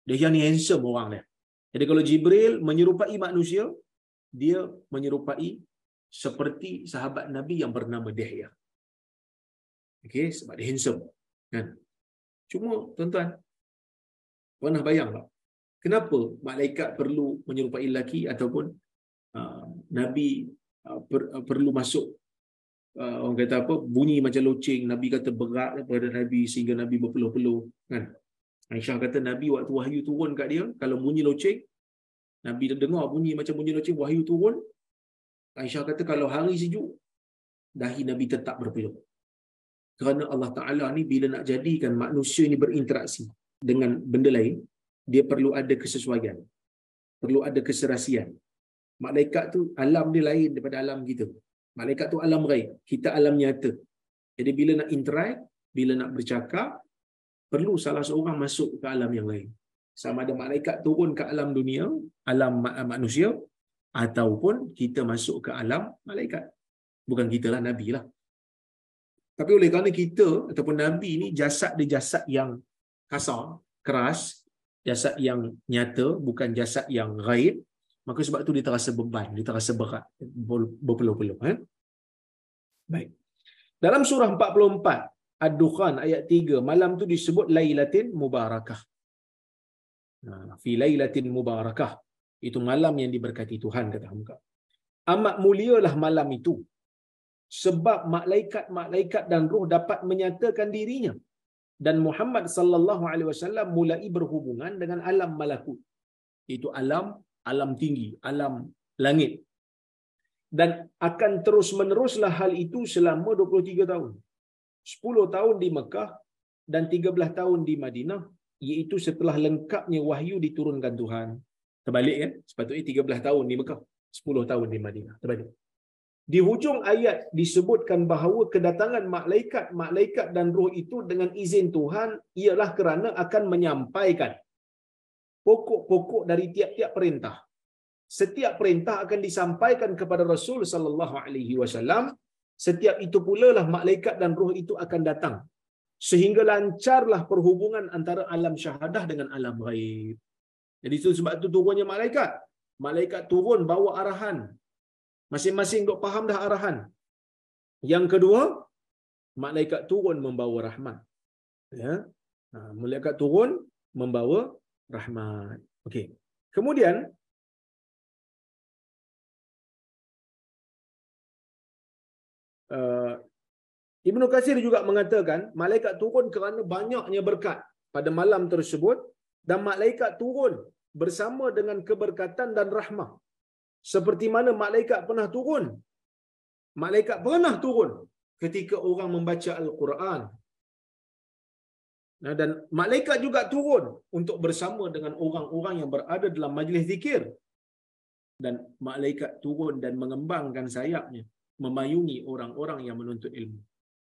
Dihyah ni handsome orang dia. Jadi kalau Jibril menyerupai manusia, dia menyerupai seperti sahabat Nabi yang bernama Dihyah. Okey, sebab dia handsome. Kan? Cuma tuan-tuan, pernah bayang tak? Kenapa malaikat perlu menyerupai lelaki ataupun Nabi perlu masuk orang kata apa, bunyi macam loceng, Nabi kata berat daripada Nabi sehingga Nabi berpeluh-peluh, kan? Aisyah kata Nabi waktu wahyu turun kat dia, kalau bunyi loceng, Nabi dengar bunyi macam bunyi loceng, wahyu turun, Aisyah kata kalau hari sejuk, dahi Nabi tetap berpeluh. Kerana Allah Ta'ala ni bila nak jadikan manusia ni berinteraksi dengan benda lain, dia perlu ada kesesuaian, perlu ada keserasian. Malaikat tu alam dia lain daripada alam kita. Malaikat tu alam ghaib, kita alam nyata. Jadi bila nak interact, bila nak bercakap, perlu salah seorang masuk ke alam yang lain. Sama ada malaikat turun ke alam dunia, alam manusia, ataupun kita masuk ke alam malaikat. Bukan kita lah, Nabi lah. Tapi oleh kerana kita ataupun Nabi ni jasad dia jasad yang kasar, keras, jasad yang nyata, bukan jasad yang ghaib, maka sebab tu dia terasa beban, dia terasa berat, berpeluh-peluh. Baik. Dalam surah 44 Ad-Dukhan ayat 3, malam tu disebut Lailatin Mubarakah. Fi Lailatin Mubarakah. Itu malam yang diberkati Tuhan, kata Hamka. Amat mulialah malam itu, sebab malaikat-malaikat dan roh dapat menyatakan dirinya, dan Muhammad sallallahu alaihi wasallam mulai berhubungan dengan alam malakut. Itu alam tinggi, alam langit. Dan akan terus-meneruslah hal itu selama 23 tahun. 10 tahun di Mekah dan 13 tahun di Madinah, iaitu setelah lengkapnya wahyu diturunkan Tuhan. Terbalik kan? Sepatutnya 13 tahun di Mekah, 10 tahun di Madinah. Terbalik. Di hujung ayat disebutkan bahawa kedatangan malaikat dan roh itu dengan izin Tuhan ialah kerana akan menyampaikan pokok-pokok dari tiap-tiap perintah. Setiap perintah akan disampaikan kepada Rasul sallallahu alaihi wasallam. Setiap itu pula lah malaikat dan roh itu akan datang sehingga lancarlah perhubungan antara alam syahadah dengan alam ghaib. Jadi itu sebab itu turunnya malaikat. Malaikat turun bawa arahan. Masing-masing dok faham dah arahan. Yang kedua, malaikat turun membawa rahmat. Ya. Malaikat turun membawa rahmat. Okey. Kemudian Ibnu Katsir juga mengatakan malaikat turun kerana banyaknya berkat pada malam tersebut, dan malaikat turun bersama dengan keberkatan dan rahmah. Seperti mana malaikat pernah turun. Malaikat pernah turun ketika orang membaca Al-Quran. Dan malaikat juga turun untuk bersama dengan orang-orang yang berada dalam majlis zikir. Dan malaikat turun dan mengembangkan sayapnya memayungi orang-orang yang menuntut ilmu.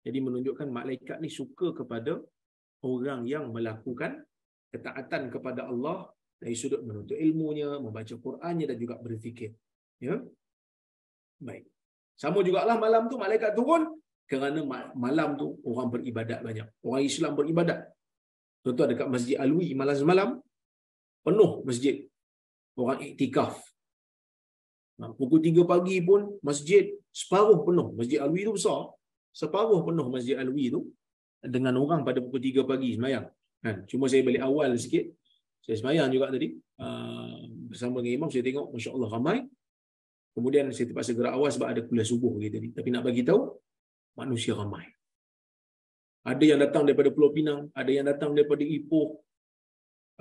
Jadi menunjukkan malaikat ni suka kepada orang yang melakukan ketaatan kepada Allah dari sudut menuntut ilmunya, membaca Qurannya dan juga berzikir. Ya. Baik. Sama jugalah malam tu malaikat turun kerana malam tu orang beribadat banyak. Orang Islam beribadat. Contoh dekat Masjid Alwi malam semalam penuh masjid. Orang iktikaf. Pukul 3 pagi pun masjid separuh penuh. Masjid Alwi tu besar. Separuh penuh Masjid Alwi tu dengan orang pada pukul 3 pagi sembahyang. Kan? Cuma saya balik awal sikit. Saya sembahyang juga tadi. Bersama dengan imam saya tengok masya-Allah ramai. Kemudian saya terpaksa gerak awal sebab ada kuliah subuh gitu tadi. Tapi nak bagi tahu manusia ramai. Ada yang datang daripada Pulau Pinang, ada yang datang daripada Ipoh,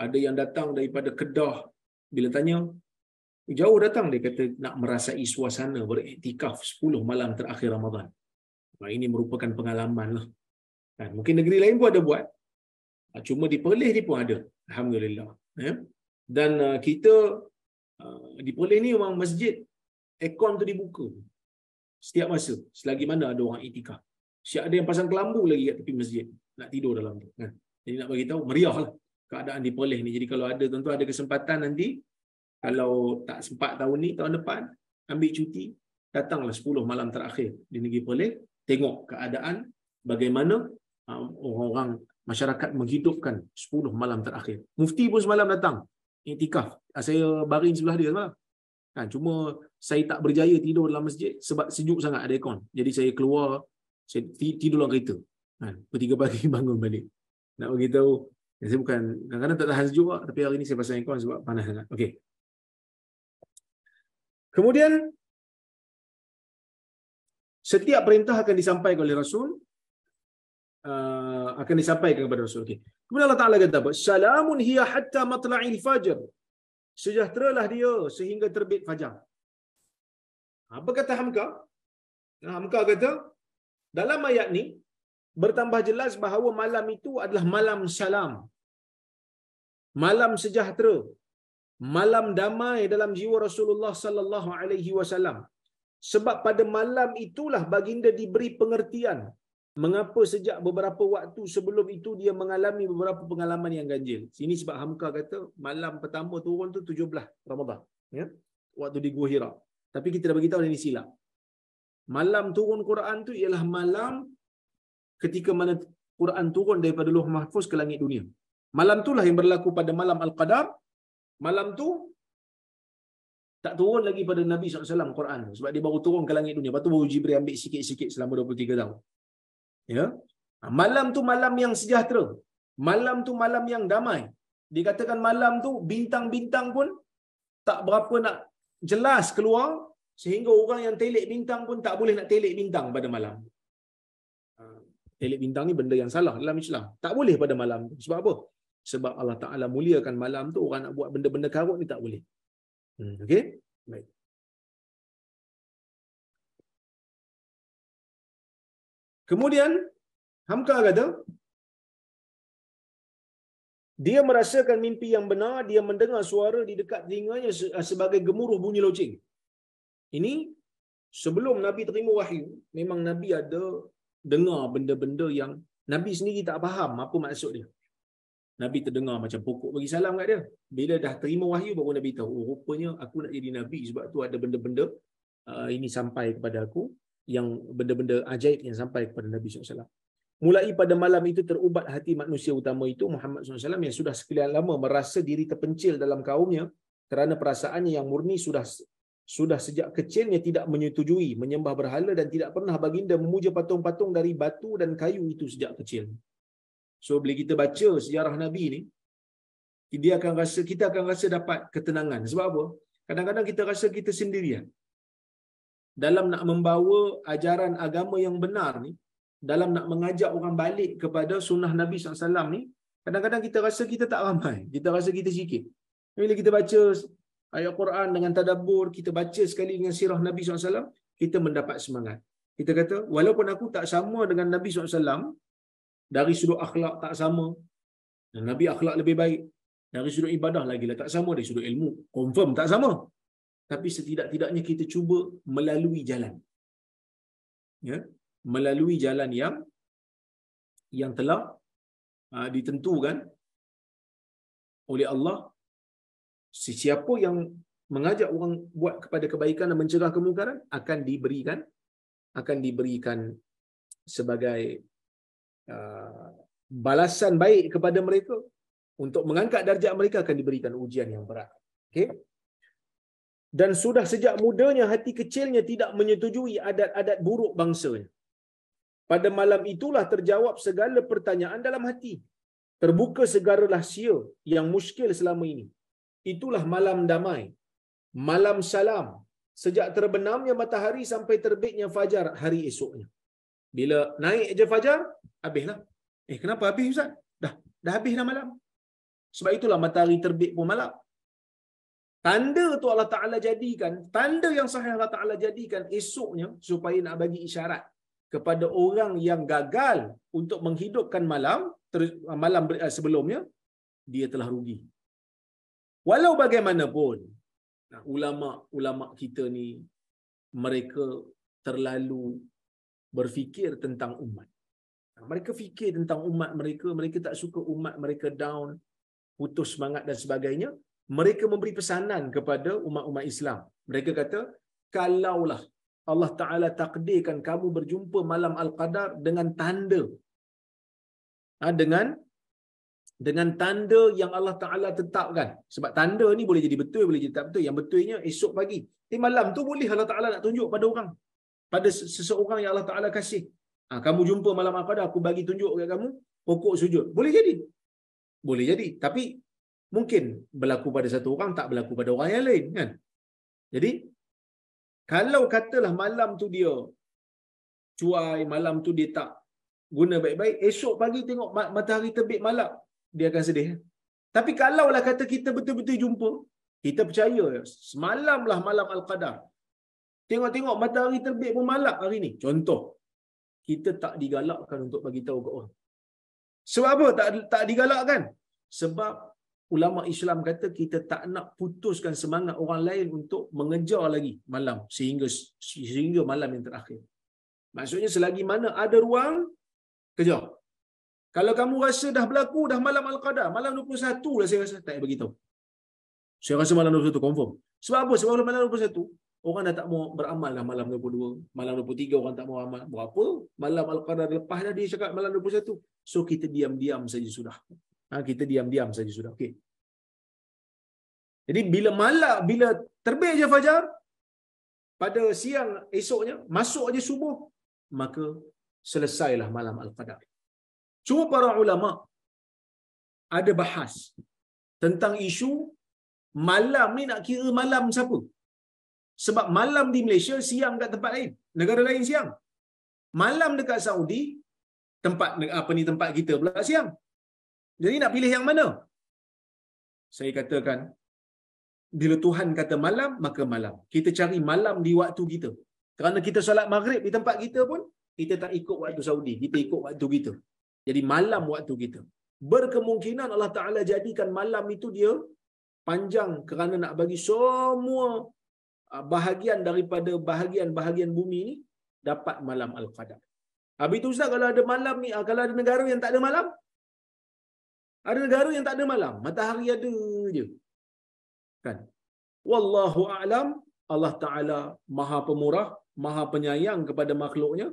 ada yang datang daripada Kedah. Bila tanya, jauh datang dia kata nak merasai suasana beriktikaf 10 malam terakhir Ramadan. Ini merupakan pengalaman lah. Kan? Mungkin negeri lain pun ada buat. Cuma di Perlis ni pun ada. Alhamdulillah. Dan kita di Perlis ni memang masjid aircon tu dibuka setiap masa selagi mana ada orang iktikaf. Siap ada yang pasang kelambu lagi kat tepi masjid nak tidur dalam tu kan. Jadi nak bagi tahu meriah lah keadaan di Perlis ni. Jadi kalau ada tuan-tuan ada kesempatan nanti, kalau tak sempat tahun ni, tahun depan ambil cuti, datanglah 10 malam terakhir di negeri Perlis, tengok keadaan bagaimana orang-orang masyarakat menghidupkan 10 malam terakhir. Mufti pun semalam datang iktikaf. Saya baring sebelah dia semalam. Kan, cuma saya tak berjaya tidur dalam masjid sebab sejuk sangat ada aircon. Jadi saya keluar, saya tidur dalam kereta. Kan, pukul 3 pagi bangun balik. Nak beritahu, saya bukan kadang-kadang tak tahan sejuk, tapi hari ni saya pasang aircon sebab panas sangat. Okey. Kemudian setiap perintah akan disampaikan oleh Rasul, akan disampaikan kepada Rasul. Okey. Kemudian Allah Taala kata apa? Salamun hiya hatta matla'il fajr. Sejahteralah dia sehingga terbit fajar. Apa kata Hamka? Hamka kata dalam ayat ni bertambah jelas bahawa malam itu adalah malam salam. Malam sejahtera. Malam damai dalam jiwa Rasulullah sallallahu alaihi wasallam. Sebab pada malam itulah baginda diberi pengertian mengapa sejak beberapa waktu sebelum itu dia mengalami beberapa pengalaman yang ganjil. Sini sebab Hamka kata malam pertama turun tu 17 Ramadan, ya. Waktu di Gua Hira. Tapi kita dah bagi tahu ini silap. Malam turun Quran tu ialah malam ketika mana Quran turun daripada Lauh Mahfuz ke langit dunia. Malam itulah yang berlaku pada malam Al-Qadar. Malam tu tak turun lagi pada Nabi SAW Quran tu, sebab dia baru turun ke langit dunia. Lepas tu baru Jibril ambil sikit-sikit selama 23 tahun. Ya. Malam tu malam yang sejahtera. Malam tu malam yang damai. Dikatakan malam tu bintang-bintang pun tak berapa nak jelas keluar, sehingga orang yang telik bintang pun tak boleh nak telik bintang pada malam. Telik bintang ni benda yang salah dalam Islam. Tak boleh pada malam tu. Sebab apa? Sebab Allah Ta'ala muliakan malam tu, orang nak buat benda-benda karut ni tak boleh. Okey? Baik. Kemudian Hamka kata dia merasakan mimpi yang benar, dia mendengar suara di dekat telinganya sebagai gemuruh bunyi loceng. Ini sebelum Nabi terima wahyu, memang Nabi ada dengar benda-benda yang Nabi sendiri tak faham apa maksud dia. Nabi terdengar macam pokok bagi salam kat dia. Bila dah terima wahyu baru Nabi tahu, oh rupanya aku nak jadi Nabi sebab tu ada benda-benda ini sampai kepada aku, yang benda-benda ajaib yang sampai kepada Nabi SAW. mulai pada malam itu terubat hati manusia utama itu Muhammad SAW yang sudah sekian lama merasa diri terpencil dalam kaumnya kerana perasaannya yang murni sudah sejak kecilnya tidak menyetujui menyembah berhala dan tidak pernah baginda memuja patung-patung dari batu dan kayu itu sejak kecil. So bila kita baca sejarah Nabi ni, kita akan rasa dapat ketenangan. Sebab apa? Kadang-kadang kita rasa kita sendirian dalam nak membawa ajaran agama yang benar ni, dalam nak mengajak orang balik kepada sunnah Nabi SAW ni, kadang-kadang kita rasa kita tak ramai, kita rasa kita sikit. Bila kita baca ayat Quran dengan tadabbur, kita baca sekali dengan sirah Nabi SAW, kita mendapat semangat. Kita kata, walaupun aku tak sama dengan Nabi SAW, dari sudut akhlak tak sama, dan Nabi akhlak lebih baik, dari sudut ibadah lagi lah tak sama, dari sudut ilmu confirm tak sama, tapi setidak-tidaknya kita cuba melalui jalan, ya, melalui jalan yang telah ditentukan oleh Allah. Sesiapa yang mengajak orang buat kepada kebaikan dan mencegah kemungkaran akan diberikan sebagai balasan baik kepada mereka. Untuk mengangkat darjat mereka akan diberikan ujian yang berat. Okey. Dan sudah sejak mudanya hati kecilnya tidak menyetujui adat-adat buruk bangsanya. Pada malam itulah terjawab segala pertanyaan dalam hati. Terbuka segala rahsia yang muskil selama ini. Itulah malam damai, malam salam, sejak terbenamnya matahari sampai terbitnya fajar hari esoknya. Bila naik je fajar, habislah. Kenapa habis Ustaz? Dah habis dah malam. Sebab itulah matahari terbit pun malam. Tanda tu Allah Ta'ala jadikan, tanda yang sahih Allah Ta'ala jadikan esoknya supaya nak bagi isyarat kepada orang yang gagal untuk menghidupkan malam sebelumnya, dia telah rugi. Walau bagaimanapun, ulama-ulama kita ni, mereka terlalu berfikir tentang umat. Mereka fikir tentang umat mereka, mereka tak suka umat mereka down, putus semangat dan sebagainya. Mereka memberi pesanan kepada umat-umat Islam. Mereka kata, kalaulah Allah Ta'ala takdirkan kamu berjumpa malam Al-Qadar dengan tanda, dengan tanda yang Allah Ta'ala tetapkan. Sebab tanda ni boleh jadi betul, boleh jadi tak betul. Yang betulnya esok pagi. Malam tu boleh Allah Ta'ala nak tunjuk pada orang, pada seseorang yang Allah Ta'ala kasih. Kamu jumpa malam Al-Qadar, aku bagi tunjuk kat kamu pokok sujud. Boleh jadi. Boleh jadi. Tapi mungkin berlaku pada satu orang, tak berlaku pada orang yang lain, kan? Jadi kalau katalah malam tu dia cuai, malam tu dia tak guna baik-baik, esok pagi tengok matahari terbit malam, dia akan sedih. Tapi kalaulah kata kita betul-betul jumpa, kita percaya semalamlah malam Al-Qadar, tengok-tengok matahari terbit pun malam hari ni, contoh, kita tak digalakkan untuk bagi tahu ke orang. Sebab apa tak digalakkan? Sebab ulama Islam kata kita tak nak putuskan semangat orang lain untuk mengejar lagi malam sehingga malam yang terakhir. Maksudnya selagi mana ada ruang, kejar. Kalau kamu rasa dah berlaku dah malam Al-Qadar, malam 21 lah saya rasa, tak payah bagi tahu. Saya rasa malam 21 confirm. Sebab apa? Sebab malam 21 orang dah tak mau beramal dah, malam 22, malam 23 orang tak mau amal. Berapa? Malam Al-Qadar lepas dah dia cakap malam 21. So kita diam-diam saja sudah. Kita diam-diam saja sudah. Okey. Jadi bila terbit je fajar pada siang esoknya, masuk aja subuh, maka selesailah malam Al-Qadar. Cuma para ulama ada bahas tentang isu malam ni nak kira malam siapa? Sebab malam di Malaysia siang kat tempat lain, negara lain siang. Malam dekat Saudi tempat kita pula siang. Jadi nak pilih yang mana? Saya katakan, bila Tuhan kata malam, maka malam. Kita cari malam di waktu kita. Kerana kita solat maghrib di tempat kita pun, kita tak ikut waktu Saudi, kita ikut waktu kita. Jadi malam waktu kita. Berkemungkinan Allah Ta'ala jadikan malam itu dia panjang kerana nak bagi semua bahagian daripada bahagian bumi ni dapat malam Al-Qadar. Habis itu Ustaz, kalau ada malam ni, kalau ada negara yang tak ada malam, ada negara yang tak ada malam, matahari ada je, kan? Wallahu a'lam. Allah Ta'ala Maha Pemurah, Maha Penyayang kepada makhluknya.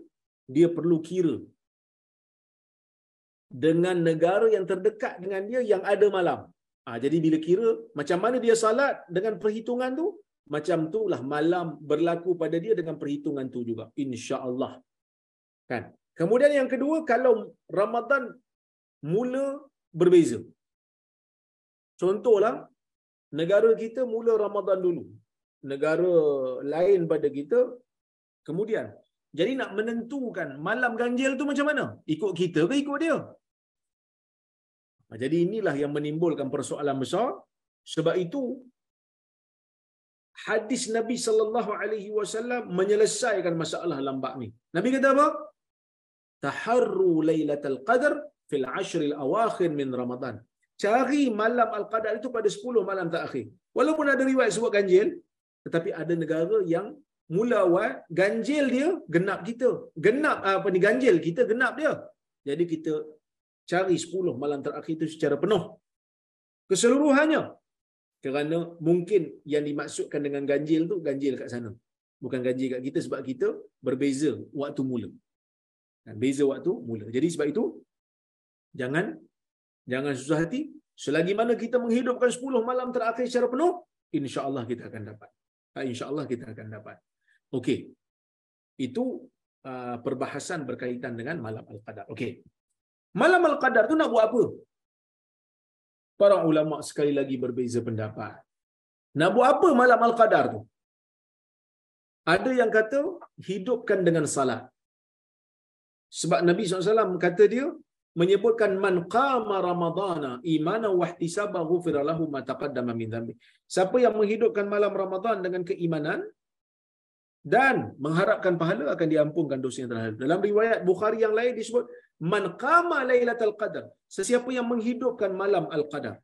Dia perlu kira dengan negara yang terdekat dengan dia yang ada malam. Jadi bila kira macam mana dia salat dengan perhitungan tu, macam itulah malam berlaku pada dia dengan perhitungan tu juga, insya-Allah. Kan? Kemudian yang kedua, kalau Ramadan mula berbeza. Contohlah, negara kita mula Ramadan dulu, negara lain pada kita kemudian. Jadi nak menentukan malam ganjil tu macam mana? Ikut kita ke ikut dia? Jadi inilah yang menimbulkan persoalan besar. Sebab itu hadis Nabi sallallahu alaihi wasallam menyelesaikan masalah lambat ni. Nabi kata apa? Taharru lailatul qadar fil ashril awakhir min Ramadan. Cari malam al-qadar itu pada 10 malam terakhir. Walaupun ada riwayat sebut ganjil, tetapi ada negara yang mula awal ganjil dia genap kita. Genap ganjil kita genap dia. Jadi kita cari 10 malam terakhir itu secara penuh. Keseluruhannya. Kerana mungkin yang dimaksudkan dengan ganjil tu ganjil kat sana. Bukan ganjil kat kita sebab kita berbeza waktu mula. Beza waktu mula. Jadi sebab itu jangan susah hati. Selagi mana kita menghidupkan 10 malam terakhir secara penuh, insya-Allah kita akan dapat. Insya-Allah kita akan dapat. Okey. Itu perbahasan berkaitan dengan malam al-qadar. Okey. Malam al-qadar tu nak buat apa? Para ulama sekali lagi berbeza pendapat. Nak buat apa malam al-qadar tu? Ada yang kata hidupkan dengan salat. Sebab Nabi SAW kata dia menyebutkan man qama ramadhana imanan wa ihtisaban ghufira lahu ma taqaddama min dhanbi. Siapa yang menghidupkan malam Ramadan dengan keimanan dan mengharapkan pahala akan diampunkan dosa yang telah lalu. Dalam riwayat Bukhari yang lain disebut man qama lailatul qadar. Sesiapa yang menghidupkan malam al-qadar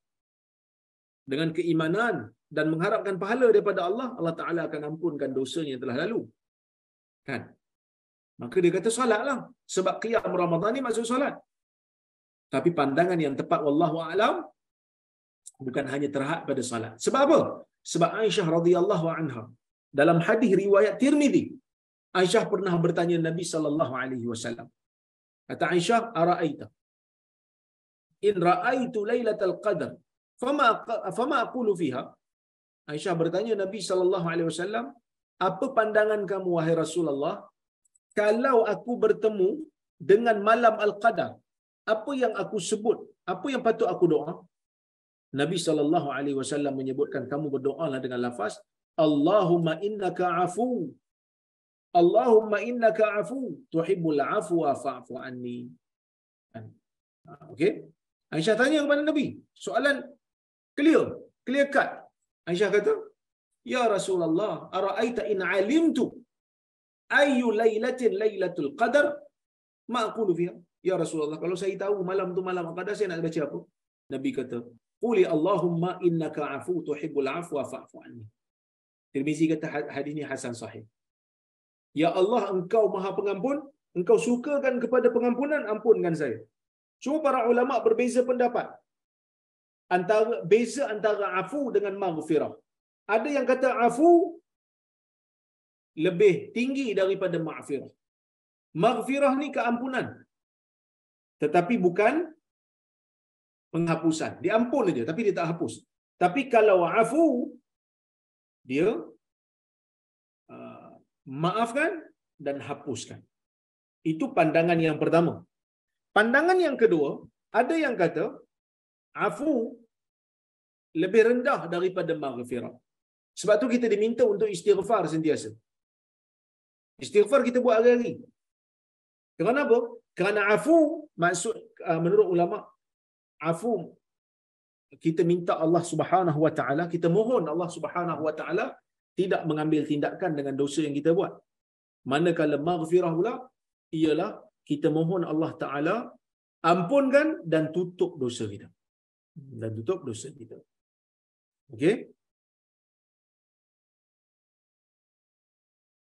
dengan keimanan dan mengharapkan pahala daripada Allah, Allah Taala akan ampunkan dosanya yang telah lalu. Kan? Maka dia kata solatlah. Sebab qiyam Ramadan ni maksud solat. Tapi pandangan yang tepat wallahu a'lam bukan hanya terhad pada salat. Sebab apa? Sebab Aisyah radhiyallahu anha dalam hadis riwayat Tirmizi, Aisyah pernah bertanya Nabi sallallahu alaihi wasallam. Kata Aisyah, "Ara'aita in ra'aitu lailatul qadar fama aqulu fiha?" Aisyah bertanya Nabi sallallahu alaihi wasallam, "Apa pandangan kamu wahai Rasulullah kalau aku bertemu dengan malam al-qadar? Apa yang aku sebut? Apa yang patut aku doa?" Nabi sallallahu alaihi wasallam menyebutkan, kamu berdoalah dengan lafaz Allahumma innaka afu. Allahumma innaka afu tuhibbul afwa fa'fu anni. Okey. Aisyah tanya kepada Nabi. Soalan clear cut. Aisyah kata, "Ya Rasulullah, ara'aita in 'alimtu ayyu lailatin lailatul qadar ma aqulu fiha?" Ya Rasulullah, kalau saya tahu malam tu malam qadar, saya nak baca apa? Nabi kata, "Quli Allahumma innaka afu tuhibbul afwa fa'fu anni." Tirmizi kata hadis ni hasan sahih. Ya Allah, engkau Maha Pengampun, engkau sukakan kepada pengampunan, ampunkan saya. Cuma para ulama berbeza pendapat. Antara afu dengan maghfirah. Ada yang kata afu lebih tinggi daripada maghfirah. Maghfirah ni keampunan. Tetapi bukan penghapusan. Dia ampun saja tapi dia tak hapus. Tapi kalau afu, dia maafkan dan hapuskan. Itu pandangan yang pertama. Pandangan yang kedua, ada yang kata afu lebih rendah daripada maghfirah. Sebab tu kita diminta untuk istighfar sentiasa. Istighfar kita buat hari-hari. Kerana apa? Kerana afu, maksud menurut ulama, afu kita minta Allah Subhanahu Wa Taala, kita mohon Allah Subhanahu Wa Taala tidak mengambil tindakan dengan dosa yang kita buat. Manakala maghfirah pula ialah kita mohon Allah Taala ampunkan dan tutup dosa kita. Okey?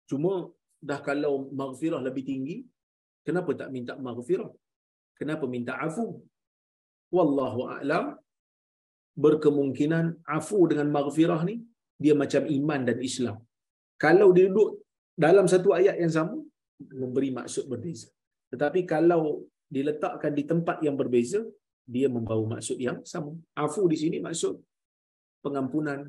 Cuma dah kalau maghfirah lebih tinggi, kenapa tak minta maghfirah? Kenapa minta afu? Wallahu a'lam. Berkemungkinan afu dengan maghfirah ni dia macam iman dan Islam. Kalau dia duduk dalam satu ayat yang sama, memberi maksud berbeza. Tetapi kalau diletakkan di tempat yang berbeza, dia membawa maksud yang sama. Afu di sini maksud pengampunan.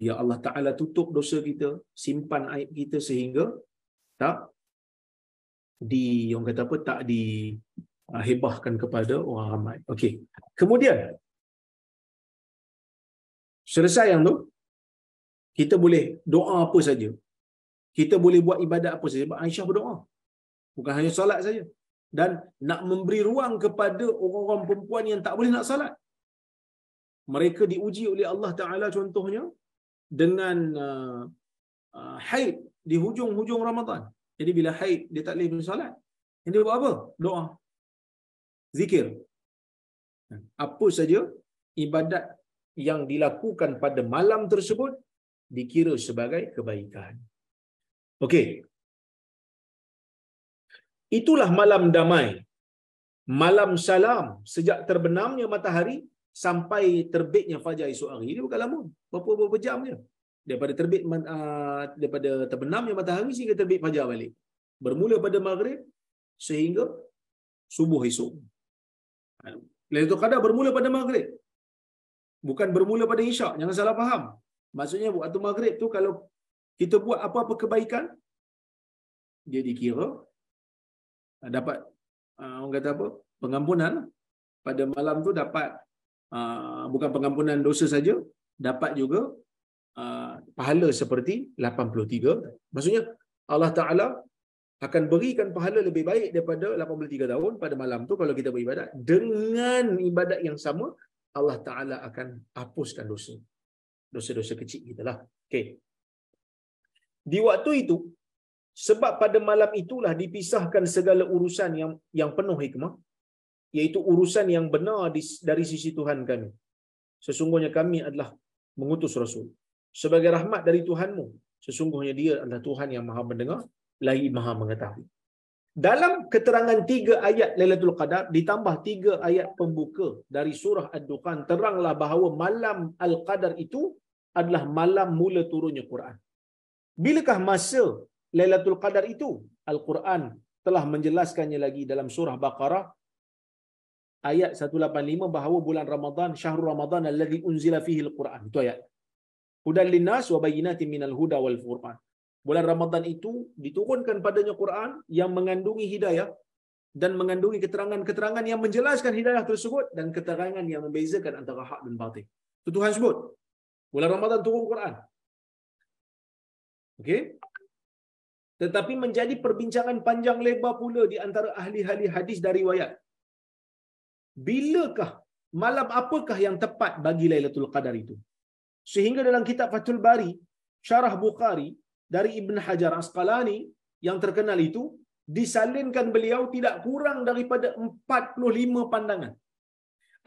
Ya Allah Ta'ala tutup dosa kita, simpan aib kita sehingga tak orang kata apa, tak dihebahkan kepada orang ramai. Okey. Kemudian selesai yang tu, kita boleh doa apa saja. Kita boleh buat ibadat apa saja. Sebab Aisyah berdoa. Bukan hanya solat saja. Dan nak memberi ruang kepada orang-orang perempuan yang tak boleh nak solat. Mereka diuji oleh Allah Ta'ala contohnya dengan haid di hujung-hujung Ramadan. Jadi bila haid, dia tak boleh bersolat. Yang dia buat apa? Doa. Zikir. Apa saja ibadat yang dilakukan pada malam tersebut dikira sebagai kebaikan. Okey. Itulah malam damai. Malam salam sejak terbenamnya matahari sampai terbitnya fajar esok hari. Ini bukan lama. Berapa jam je. Daripada terbenamnya matahari sehingga terbit fajar balik. Bermula pada maghrib sehingga subuh esok. Lailatul Qadar bermula pada maghrib. Bukan bermula pada isyak. Jangan salah faham. Maksudnya waktu maghrib tu kalau kita buat apa-apa kebaikan, dia dikira dapat orang kata apa? Pengampunan. Pada malam tu dapat bukan pengampunan dosa saja, dapat juga pahala seperti 83. Maksudnya Allah Ta'ala akan berikan pahala lebih baik daripada 83 tahun pada malam tu kalau kita beribadat. Dengan ibadat yang sama, Allah Ta'ala akan hapuskan dosa-dosa kecil kita lah. Okay. Di waktu itu, sebab pada malam itulah dipisahkan segala urusan yang penuh hikmah, iaitu urusan yang benar dari sisi Tuhan kami. Sesungguhnya kami adalah mengutus Rasul sebagai rahmat dari Tuhanmu. Sesungguhnya dia adalah Tuhan yang maha mendengar, lagi maha mengetahui. Dalam keterangan 3 ayat Lailatul Qadar ditambah 3 ayat pembuka dari surah Ad-Dukhan, teranglah bahawa malam Al-Qadar itu adalah malam mula turunnya Quran. Bilakah masa Lailatul Qadar itu? Al-Quran telah menjelaskannya lagi dalam surah Baqarah ayat 185 bahawa bulan Ramadan, syahrul Ramadan alladzi unzila fihi al-Quran. Itu ayat. Hudan linnas wa bayyinatin minal huda wal furqan. Bulan Ramadan itu diturunkan padanya Quran yang mengandungi hidayah dan mengandungi keterangan-keterangan yang menjelaskan hidayah tersebut dan keterangan yang membezakan antara hak dan batil. Itu Tuhan sebut. Bulan Ramadan turun Quran. Okey? Tetapi menjadi perbincangan panjang lebar pula di antara ahli-ahli hadis dan riwayat. Bilakah, malam apakah yang tepat bagi Lailatul Qadar itu? Sehingga dalam kitab Fathul Bari, Syarah Bukhari dari Ibn Hajar Asqalani yang terkenal itu, disalinkan beliau tidak kurang daripada 45 pandangan.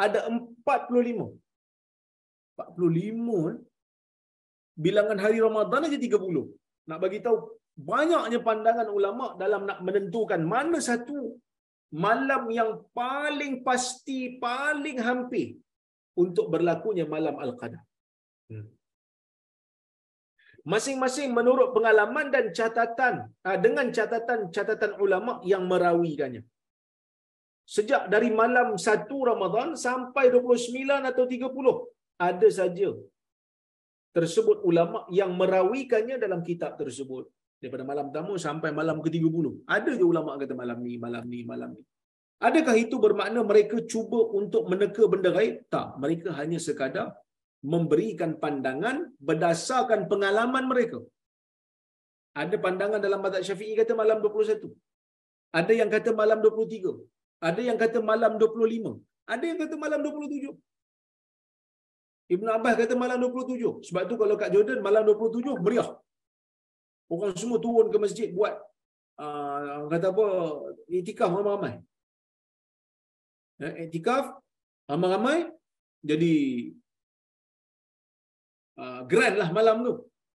Ada 45. 45 bilangan hari Ramadan aja 30. Nak bagi tahu banyaknya pandangan ulama dalam nak menentukan mana satu malam yang paling pasti, paling hampir untuk berlakunya malam Al-Qadar. Masing-masing menurut pengalaman dan catatan, dengan catatan ulama yang merawikannya. Sejak dari malam 1 Ramadan sampai 29 atau 30, ada saja tersebut ulama yang merawikannya dalam kitab tersebut. Daripada malam pertama sampai malam ke-30. Ada je ulama kata malam ni, malam ni, malam ni. Adakah itu bermakna mereka cuba untuk meneka benda gaib? Tak. Mereka hanya sekadar memberikan pandangan berdasarkan pengalaman mereka. Ada pandangan dalam mazhab Syafi'i kata malam 21. Ada yang kata malam 23. Ada yang kata malam 25. Ada yang kata malam 27. Ibn Abbas kata malam 27. Sebab tu kalau kat Jordan malam 27 meriah. Orang semua turun ke masjid buat kata apa, iktikaf ramai-ramai. Iktikaf ramai-ramai jadi grand lah malam tu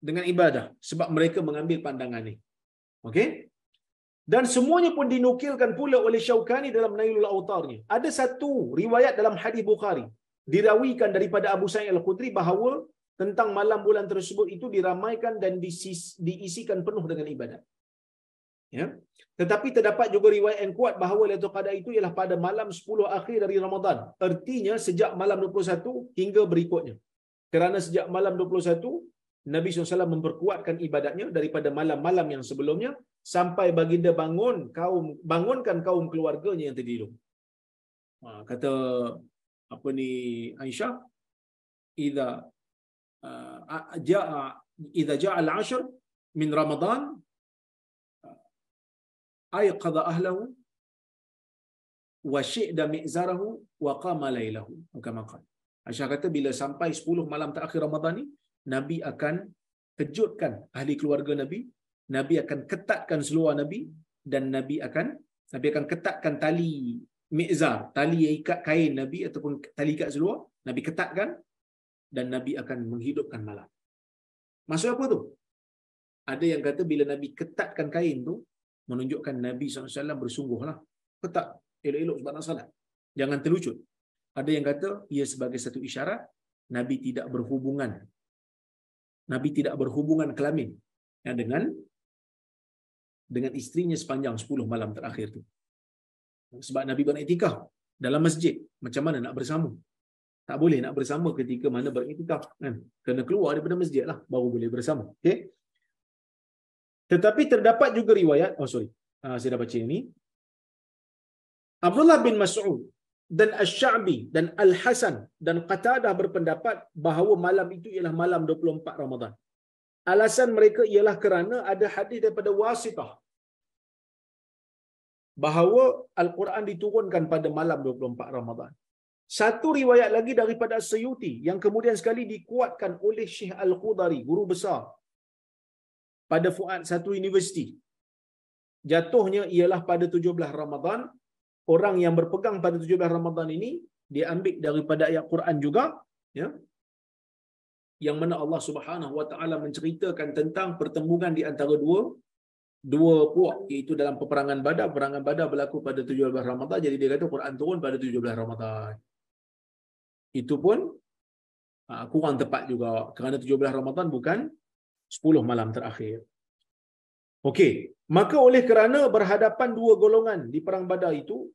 dengan ibadah sebab mereka mengambil pandangan ni. Okey? Dan semuanya pun dinukilkan pula oleh Syaukani dalam Nailul Autarnya. Ada satu riwayat dalam hadis Bukhari dirawikan daripada Abu Sa'id Al-Khudri bahawa tentang malam bulan tersebut itu diramaikan dan diisikan penuh dengan ibadat. Ya. Tetapi terdapat juga riwayat yang kuat bahawa Lailatul Qadar itu ialah pada malam 10 akhir dari Ramadan. Artinya sejak malam 21 hingga berikutnya. Kerana sejak malam 21 Nabi SAW memperkuatkan ibadatnya daripada malam-malam yang sebelumnya sampai baginda bangunkan kaum keluarganya yang tertidur. Kata apa ni Aisyah, idza jaa al-ashr min Ramadan ayqadha ahlahu wa syi'da mi'zarahu wa qama lailahu. Kama qala. Aisyah kata bila sampai 10 malam terakhir Ramadan ni, Nabi akan kejutkan ahli keluarga Nabi, Nabi akan ketatkan seluar Nabi, dan Nabi akan ketatkan tali mi'zar, tali yang ikat kain Nabi ataupun tali ikat seluar, Nabi ketatkan, dan Nabi akan menghidupkan malam. Maksud apa tu? Ada yang kata bila Nabi ketatkan kain tu, menunjukkan Nabi SAW bersungguhlah. Ketat, elok-elok sebab nak salat. Jangan terlucut. Ada yang kata ia sebagai satu isyarat Nabi tidak berhubungan. Nabi tidak berhubungan kelamin dengan isterinya sepanjang 10 malam terakhir tu. Sebab Nabi beriktikaf dalam masjid, macam mana nak bersama? Tak boleh nak bersama ketika mana beriktikaf, kan? Kena keluar daripada masjid lah baru boleh bersama. Okey. Tetapi terdapat juga riwayat, saya dah baca ini. Abdullah bin Mas'ud dan Asy-Sya'bi dan Al-Hasan dan Qatadah berpendapat bahawa malam itu ialah malam 24 Ramadan. Alasan mereka ialah kerana ada hadis daripada Wasithah bahawa Al-Quran diturunkan pada malam 24 Ramadan. Satu riwayat lagi daripada As-Suyuti yang kemudian sekali dikuatkan oleh Syekh Al-Khudari, guru besar pada Fuad satu universiti. Jatuhnya ialah pada 17 Ramadan. Orang yang berpegang pada 17 Ramadan ini dia ambil daripada ayat Quran juga, ya. Yang mana Allah Subhanahu Wa Taala menceritakan tentang pertembungan di antara dua puak, iaitu dalam peperangan Badar. Peperangan Badar berlaku pada 17 Ramadan, jadi dia kata Quran turun pada 17 Ramadan. Itu pun kurang tepat juga kerana 17 Ramadan bukan 10 malam terakhir. Okey, maka oleh kerana berhadapan dua golongan di perang Badar itu,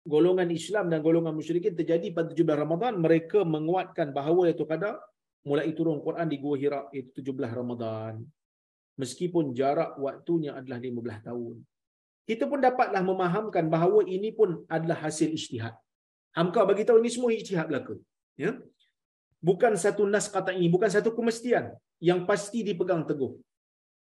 golongan Islam dan golongan musyrikin terjadi pada 17 Ramadan, mereka menguatkan bahawa Lailatul Qadar mulai turun Quran di Gua Hira iaitu 17 Ramadan. Meskipun jarak waktunya adalah 15 tahun. Kita pun dapatlah memahamkan bahawa ini pun adalah hasil ijtihad. Hamka bagi tahu ini semua ijtihad belaka. Ya? Bukan satu nas kata ini, bukan satu kemestian yang pasti dipegang teguh.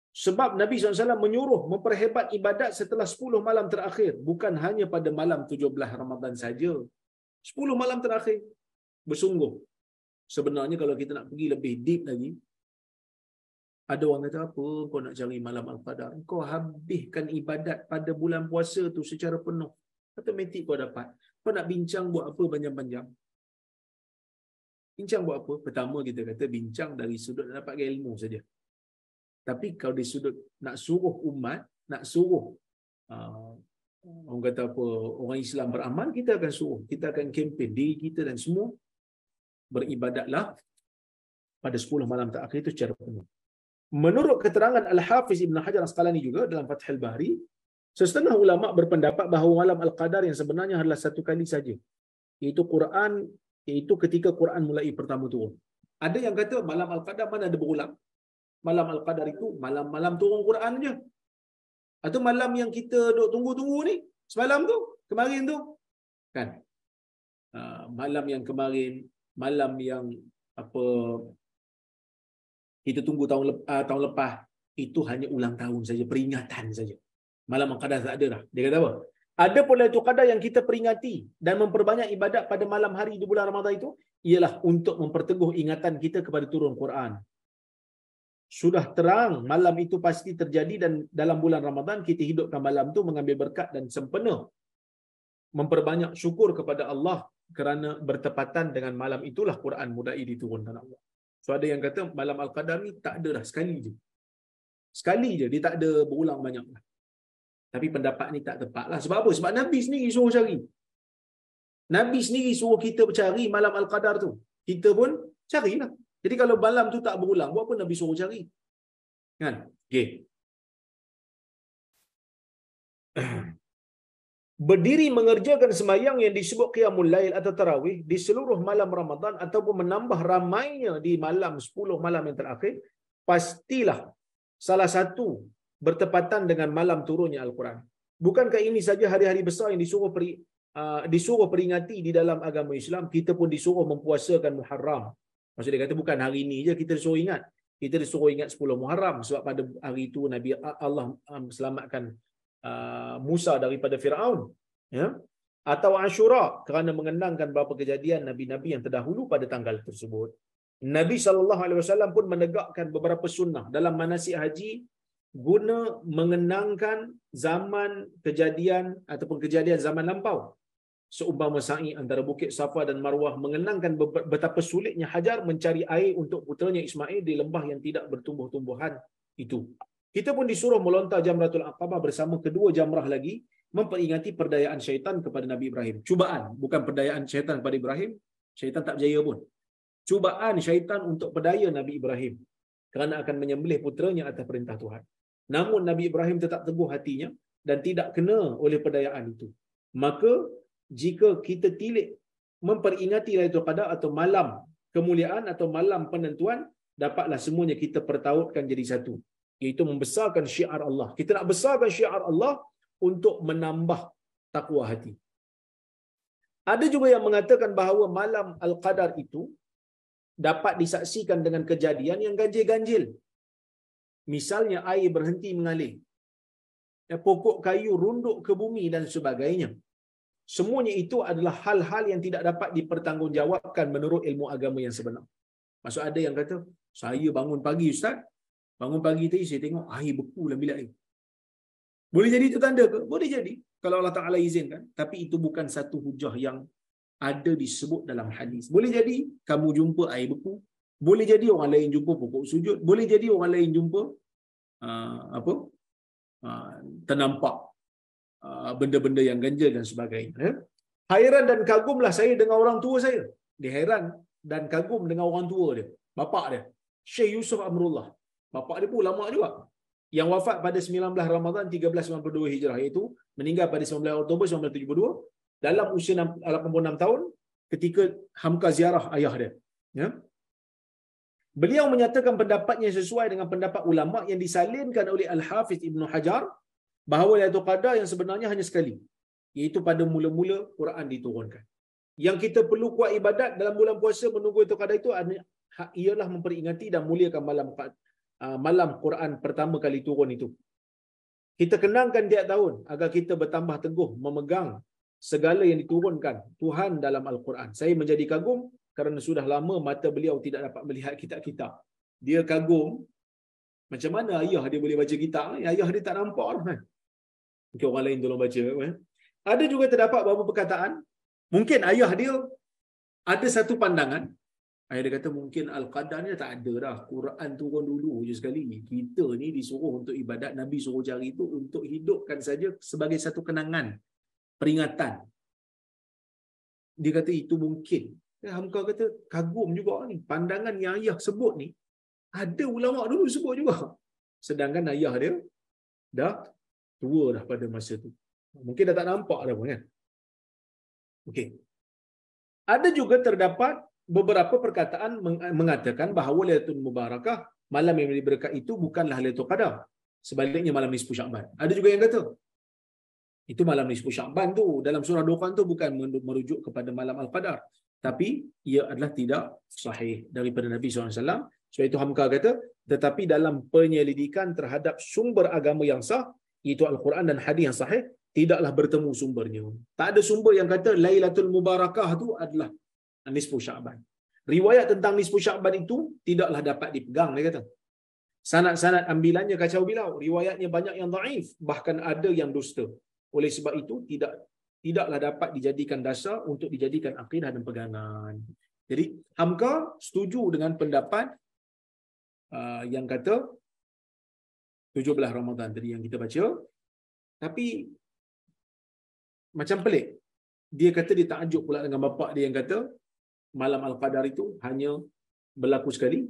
Sebab Nabi SAW menyuruh memperhebat ibadat setelah 10 malam terakhir. Bukan hanya pada malam 17 Ramadan saja. 10 malam terakhir. Bersungguh. Sebenarnya kalau kita nak pergi lebih deep lagi, ada orang kata apa kau nak cari malam Al-Qadar? Kau habiskan ibadat pada bulan puasa tu secara penuh. Automatik kau dapat. Kau nak bincang buat apa panjang-panjang? Bincang buat apa? Pertama kita kata bincang dari sudut nak dapat ilmu saja. Tapi kalau di sudut nak suruh umat, nak suruh orang kata apa, orang Islam beramal, kita akan suruh, kita akan kempen diri kita dan semua beribadatlah pada 10 malam terakhir itu secara penuh. Menurut keterangan Al-Hafiz Ibn Hajar Asqalani juga dalam Fathul Bari, setengah ulama berpendapat bahawa malam Al-Qadar yang sebenarnya adalah satu kali saja, iaitu ketika Quran mulai pertama turun. Ada yang kata malam Al-Qadar mana ada berulang. Malam Al-Qadar itu malam-malam turun Quran je. Atau malam yang kita duk tunggu-tunggu ni, semalam tu, kemarin tu. Kan? Malam yang kemarin, malam yang apa kita tunggu tahun lepas, itu hanya ulang tahun saja, peringatan saja. Malam Al-Qadar tak ada dah. Dia kata apa? Ada pun Lailatul Qadar yang kita peringati dan memperbanyak ibadat pada malam hari di bulan Ramadan itu ialah untuk memperteguh ingatan kita kepada turun Quran. Sudah terang malam itu pasti terjadi dan dalam bulan Ramadan kita hidupkan malam tu mengambil berkat dan sempena memperbanyak syukur kepada Allah kerana bertepatan dengan malam itulah Quran mulai diturunkan Allah. So ada yang kata malam Al-Qadar ni tak ada dah, sekali je. Sekali je, dia tak ada berulang banyak. Tapi pendapat ni tak tepat lah. Sebab apa? Sebab Nabi sendiri suruh cari. Nabi sendiri suruh kita cari malam Al-Qadar tu. Kita pun carilah. Jadi kalau malam tu tak berulang, buat apa Nabi suruh cari? Kan? Okey. berdiri mengerjakan sembahyang yang disebut qiyamul lail atau tarawih di seluruh malam Ramadan ataupun menambah ramainya di malam 10 malam yang terakhir, pastilah salah satu bertepatan dengan malam turunnya Al-Quran. Bukankah ini saja hari-hari besar yang disuruh peringati di dalam agama Islam? Kita pun disuruh mempuasakan Muharram. Maksud dia kata bukan hari ini je kita disuruh ingat. Kita disuruh ingat 10 Muharram sebab pada hari itu Nabi Allah selamatkan Musa daripada Firaun, ya, atau Ashura kerana mengenangkan beberapa kejadian nabi-nabi yang terdahulu pada tanggal tersebut. Nabi SAW pun menegakkan beberapa sunnah dalam manasik haji guna mengenangkan zaman kejadian ataupun kejadian zaman lampau. Seumpama sa'i antara Bukit Safa dan Marwah mengenangkan betapa sulitnya Hajar mencari air untuk puteranya Ismail di lembah yang tidak bertumbuh-tumbuhan itu. Kita pun disuruh melontar Jamratul Aqabah bersama kedua jamrah lagi, memperingati perdayaan syaitan kepada Nabi Ibrahim. Cubaan, bukan perdayaan syaitan kepada Ibrahim. Syaitan tak berjaya pun. Cubaan syaitan untuk perdaya Nabi Ibrahim kerana akan menyembelih puteranya atas perintah Tuhan. Namun Nabi Ibrahim tetap teguh hatinya dan tidak kena oleh perdayaan itu. Maka jika kita tilik memperingati Lailatul Qadar atau malam kemuliaan atau malam penentuan, dapatlah semuanya kita pertautkan jadi satu, iaitu membesarkan syiar Allah. Kita nak besarkan syiar Allah untuk menambah takwa hati. Ada juga yang mengatakan bahawa malam Al-Qadar itu dapat disaksikan dengan kejadian yang ganjil-ganjil. Misalnya air berhenti mengalir, pokok kayu runduk ke bumi dan sebagainya. Semuanya itu adalah hal-hal yang tidak dapat dipertanggungjawabkan menurut ilmu agama yang sebenar. Maksud ada yang kata, saya bangun pagi Ustaz, bangun pagi tadi saya tengok air beku dalam bilik air. Boleh jadi itu tanda ke? Boleh jadi kalau Allah Ta'ala izinkan. Tapi itu bukan satu hujah yang ada disebut dalam hadis. Boleh jadi kamu jumpa air beku, boleh jadi orang lain jumpa pokok sujud, boleh jadi orang lain jumpa ternampak benda-benda yang ganjil dan sebagainya. Hairan dan kagumlah saya dengan orang tua saya. Dia hairan dan kagum dengan orang tua dia, bapa dia, Syekh Yusuf Amrullah. Bapa dia pun ulama juga, yang wafat pada 19 Ramadan 1392 Hijrah, iaitu meninggal pada 19 Oktober 1972 dalam usia 86 tahun ketika Hamka ziarah ayah dia. Ya. Beliau menyatakan pendapatnya sesuai dengan pendapat ulama yang disalinkan oleh Al-Hafiz Ibn Hajar bahawa Lailatul Qadar yang sebenarnya hanya sekali, iaitu pada mula-mula Quran diturunkan. Yang kita perlu kuat ibadat dalam bulan puasa menunggu Lailatul Qadar itu ialah memperingati dan muliakan malam Quran pertama kali turun itu. Kita kenangkan tiap tahun agar kita bertambah teguh memegang segala yang diturunkan Tuhan dalam Al-Quran. Saya menjadi kagum kerana sudah lama mata beliau tidak dapat melihat kitab-kitab. Dia kagum macam mana ayah dia boleh baca kitab. Ayah dia tak nampak lah kan. Mungkin orang lain tolong baca. Ada juga terdapat beberapa perkataan, mungkin ayah dia ada satu pandangan. Ayah dia kata mungkin Al-Qadar ni tak ada dah, Quran turun dulu je sekali. Kita ni disuruh untuk ibadat, Nabi suruh cari itu untuk hidupkan saja sebagai satu kenangan, peringatan. Dia kata itu mungkin. Hamka kata kagum juga ni, pandangan yang ayah sebut ni ada ulama dulu sebut juga. Sedangkan ayah dia dah tua dah pada masa tu. Mungkin dah tak nampak dah pun kan. Okey. Ada juga terdapat beberapa perkataan mengatakan bahawa Lailatul Mubarakah, malam yang berkat itu bukanlah Lailatul Qadar. Sebaliknya malam nisfu Sya'ban. Ada juga yang kata itu malam nisfu Sya'ban tu dalam surah Dukhan tu bukan merujuk kepada malam Al-Qadar, tapi ia adalah tidak sahih daripada Nabi SAW. Sebab itu Hamka kata, tetapi dalam penyelidikan terhadap sumber agama yang sah, iaitu Al-Quran dan hadis yang sahih, tidaklah bertemu sumbernya. Tak ada sumber yang kata Lailatul Mubarakah tu adalah nisfu Sya'ban. Riwayat tentang nisfu Sya'ban itu tidaklah dapat dipegang, dia kata. Sanad-sanad ambilannya kacau bilau, riwayatnya banyak yang dhaif, bahkan ada yang dusta. Oleh sebab itu tidaklah dapat dijadikan dasar untuk dijadikan akidah dan pegangan. Jadi Hamka setuju dengan pendapat yang kata 17 Ramadan tadi yang kita baca, tapi macam pelik. Dia kata dia takjub pula dengan bapa dia yang kata malam Al-Qadar itu hanya berlaku sekali,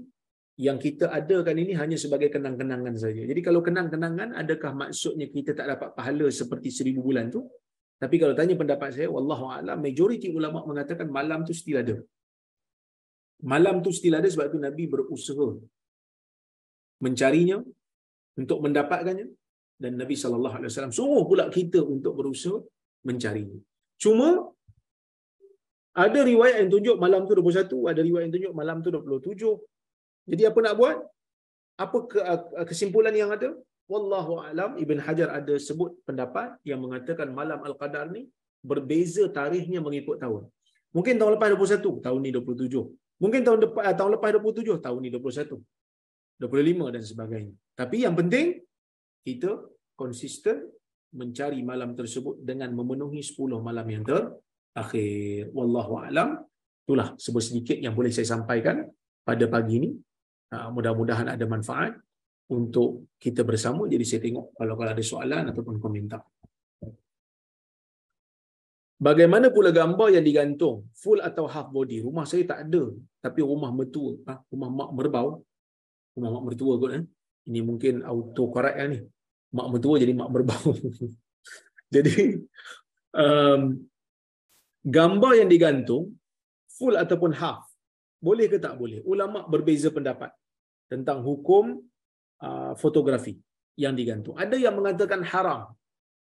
Yang kita adakan ini hanya sebagai kenang-kenangan saja. Jadi kalau kenang-kenangan, adakah maksudnya kita tak dapat pahala seperti 1000 bulan tu? Tapi kalau tanya pendapat saya, wallahu a'lam, majoriti ulama mengatakan malam tu still ada. Malam tu still ada sebab tu Nabi berusaha mencarinya untuk mendapatkannya, dan Nabi SAW suruh pula kita untuk berusaha mencarinya. Cuma ada riwayat yang tunjuk malam tu 21, ada riwayat yang tunjuk malam tu 27. Jadi apa nak buat? Apa kesimpulan yang ada? Wallahu a'lam. Ibn Hajar ada sebut pendapat yang mengatakan malam Al-Qadar ni berbeza tarikhnya mengikut tahun. Mungkin tahun lepas 21, tahun ni 27. Mungkin tahun lepas 27, tahun ni 21, 25 dan sebagainya. Tapi yang penting kita konsisten mencari malam tersebut dengan memenuhi 10 malam yang terakhir. Wallahu a'lam. Itulah sedikit yang boleh saya sampaikan pada pagi ini. Mudah-mudahan ada manfaat untuk kita bersama. Jadi saya tengok kalau ada soalan ataupun komentar. Bagaimana pula gambar yang digantung, full atau half body? Rumah saya tak ada, tapi rumah mertua, rumah mak merbau, rumah mak mertua kot. Ini mungkin auto correct ni. Mak mertua jadi mak merbau. Jadi gambar yang digantung full ataupun half, boleh ke tak boleh? Ulama berbeza pendapat tentang hukum fotografi yang digantung. Ada yang mengatakan haram.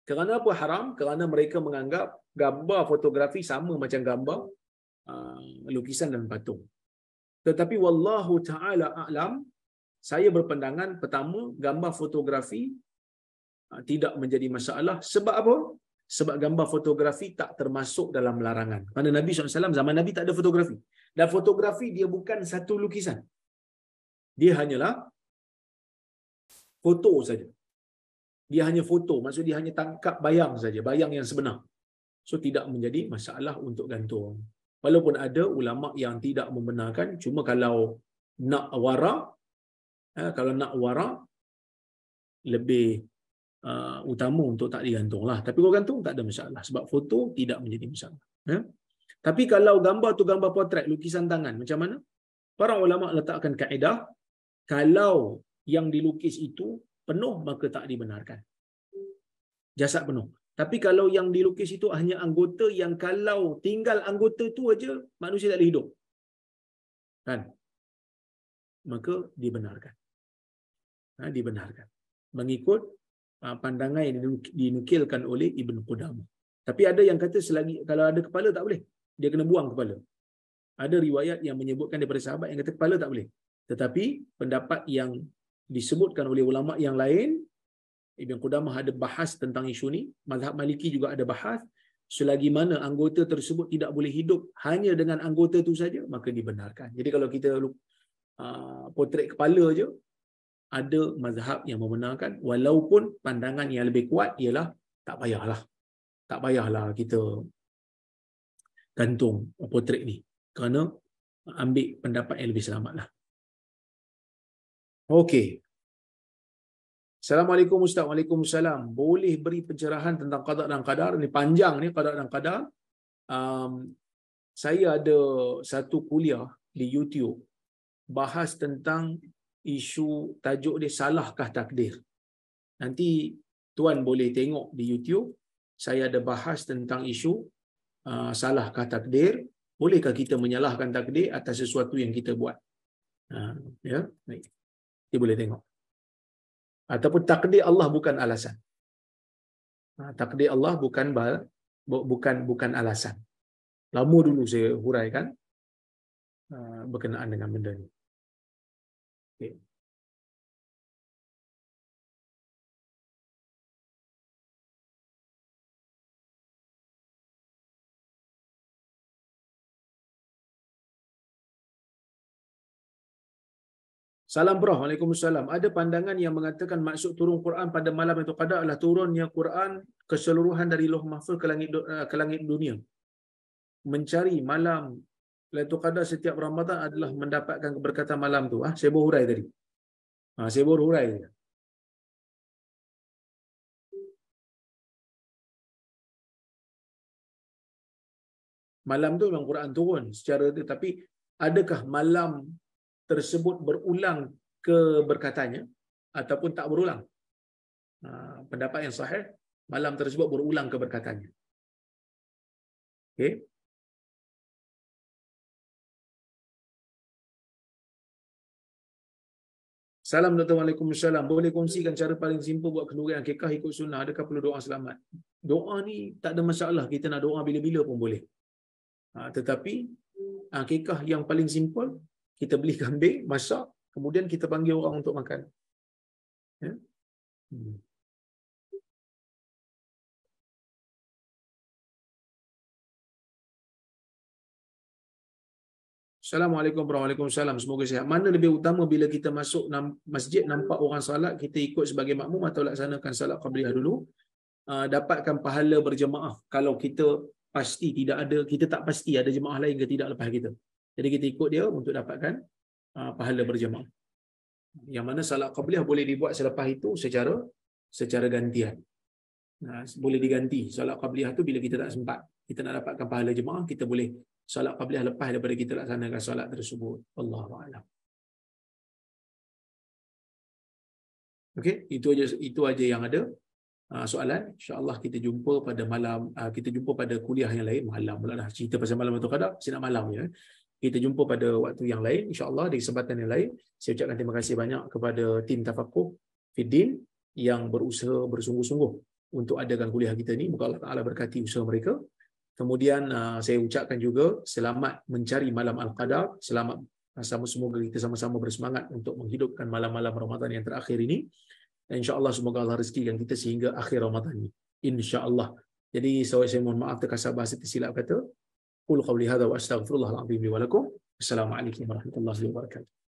Kerana apa haram? Kerana mereka menganggap gambar fotografi sama macam gambar lukisan dan patung. Tetapi wallahu ta'ala a'lam, saya berpandangan pertama, gambar fotografi tidak menjadi masalah. Sebab apa? Sebab gambar fotografi tak termasuk dalam larangan. Kerana Nabi SAW, zaman Nabi tak ada fotografi. Dan fotografi dia bukan satu lukisan. Dia hanyalah foto saja. Dia hanya foto, maksud dia hanya tangkap bayang saja, bayang yang sebenar. So tidak menjadi masalah untuk gantung. Walaupun ada ulama yang tidak membenarkan, cuma kalau nak wara, lebih utama untuk tak digantunglah. Tapi kalau gantung tak ada masalah sebab foto tidak menjadi masalah. Tapi kalau gambar tu gambar potret, lukisan tangan, macam mana? Para ulama letakkan kaedah, kalau yang dilukis itu penuh maka tak dibenarkan. Jasad penuh. Tapi kalau yang dilukis itu hanya anggota yang kalau tinggal anggota tu aja manusia tak boleh hidup, kan? Maka dibenarkan. Dibenarkan. Mengikut pandangan yang dinukilkan oleh Ibn Qudamah. Tapi ada yang kata selagi kalau ada kepala tak boleh. Dia kena buang kepala. Ada riwayat yang menyebutkan daripada sahabat yang kata kepala tak boleh. Tetapi pendapat yang disebutkan oleh ulama yang lain, Ibn Qudamah ada bahas tentang isu ni, mazhab Maliki juga ada bahas, selagi mana anggota tersebut tidak boleh hidup hanya dengan anggota itu saja, maka dibenarkan. Jadi kalau kita potret kepala je, ada mazhab yang membenarkan, walaupun pandangan yang lebih kuat ialah tak payahlah kita gantung potret ni, kerana ambil pendapat yang lebih selamatlah. Okey. Assalamualaikum Ustaz. Waalaikumsalam. Boleh beri pencerahan tentang qada dan qadar? Ini panjang ni, qada dan qadar. Saya ada satu kuliah di YouTube bahas tentang isu, tajuk dia salahkah takdir. Nanti tuan boleh tengok di YouTube. Saya ada bahas tentang isu salahkah takdir. Bolehkah kita menyalahkan takdir atas sesuatu yang kita buat? Ya, baik. Kita boleh tengok. Ataupun takdir Allah bukan alasan. Takdir Allah bukan alasan. Lama dulu saya huraikan berkenaan dengan benda ni. Okay. Salam bro. Waalaikumsalam. Ada pandangan yang mengatakan maksud turun Quran pada malam itu qadar adalah turunnya Quran keseluruhan dari Lauh Mahfuz ke langit dunia. Mencari malam Lailatul Qadar setiap Ramadan adalah mendapatkan keberkatan malam tu. Saya baru hurai tadi. Saya baru hurai. Malam tu memang Quran turun secara tu, tapi adakah malam tersebut berulang keberkatannya ataupun tak berulang. Pendapat yang sahih, malam tersebut berulang keberkatannya. Okey. Salam Dr. Waalaikumsalam. Boleh kongsikan cara paling simple buat kenduri akikah ikut sunnah? Adakah perlu doa selamat? Doa ni tak ada masalah. Kita nak doa bila-bila pun boleh. Tetapi akikah yang paling simple, kita beli kambing, masak, kemudian kita panggil orang untuk makan. Ya? Assalamualaikum warahmatullahi wabarakatuh. Semoga sihat. Mana lebih utama bila kita masuk masjid, nampak orang salat, kita ikut sebagai makmum atau laksanakan salat qabliyah dulu? Dapatkan pahala berjemaah. Kalau kita pasti tidak ada, kita tak pasti ada jemaah lain ke tidak lepas kita. Jadi kita ikut dia untuk dapatkan pahala berjemaah. Yang mana salat qabliyah boleh dibuat selepas itu secara gantian. Boleh diganti. Salat qabliyah tu bila kita tak sempat, kita nak dapatkan pahala jemaah, kita boleh salat qabliyah lepas daripada kita laksanakan salat tersebut. Wallahu a'lam. Okey, itu aja yang ada soalan. Insya-Allah kita jumpa pada malam, kita jumpa pada kuliah yang lain. Malam pula dah cerita pasal malam tu kadang, saya nak malam ya. Kita jumpa pada waktu yang lain insya-Allah, di kesempatan yang lain. Saya ucapkan terima kasih banyak kepada tim Tafaqquh Fiddin yang berusaha bersungguh-sungguh untuk adakan kuliah kita ni. Moga Allah Taala berkati usaha mereka. Kemudian saya ucapkan juga selamat mencari malam Al-Qadar. Selamat semoga kita sama-sama bersemangat untuk menghidupkan malam-malam Ramadan yang terakhir ini. Dan insya-Allah semoga Allah rezekikan kita sehingga akhir Ramadan ini. Insya-Allah. Jadi saya mohon maaf terkasar bahasa tersilap kata. Qul qawli hadza wa astaghfirullahal azim li wa lakum. Assalamualaikum warahmatullahi wabarakatuh.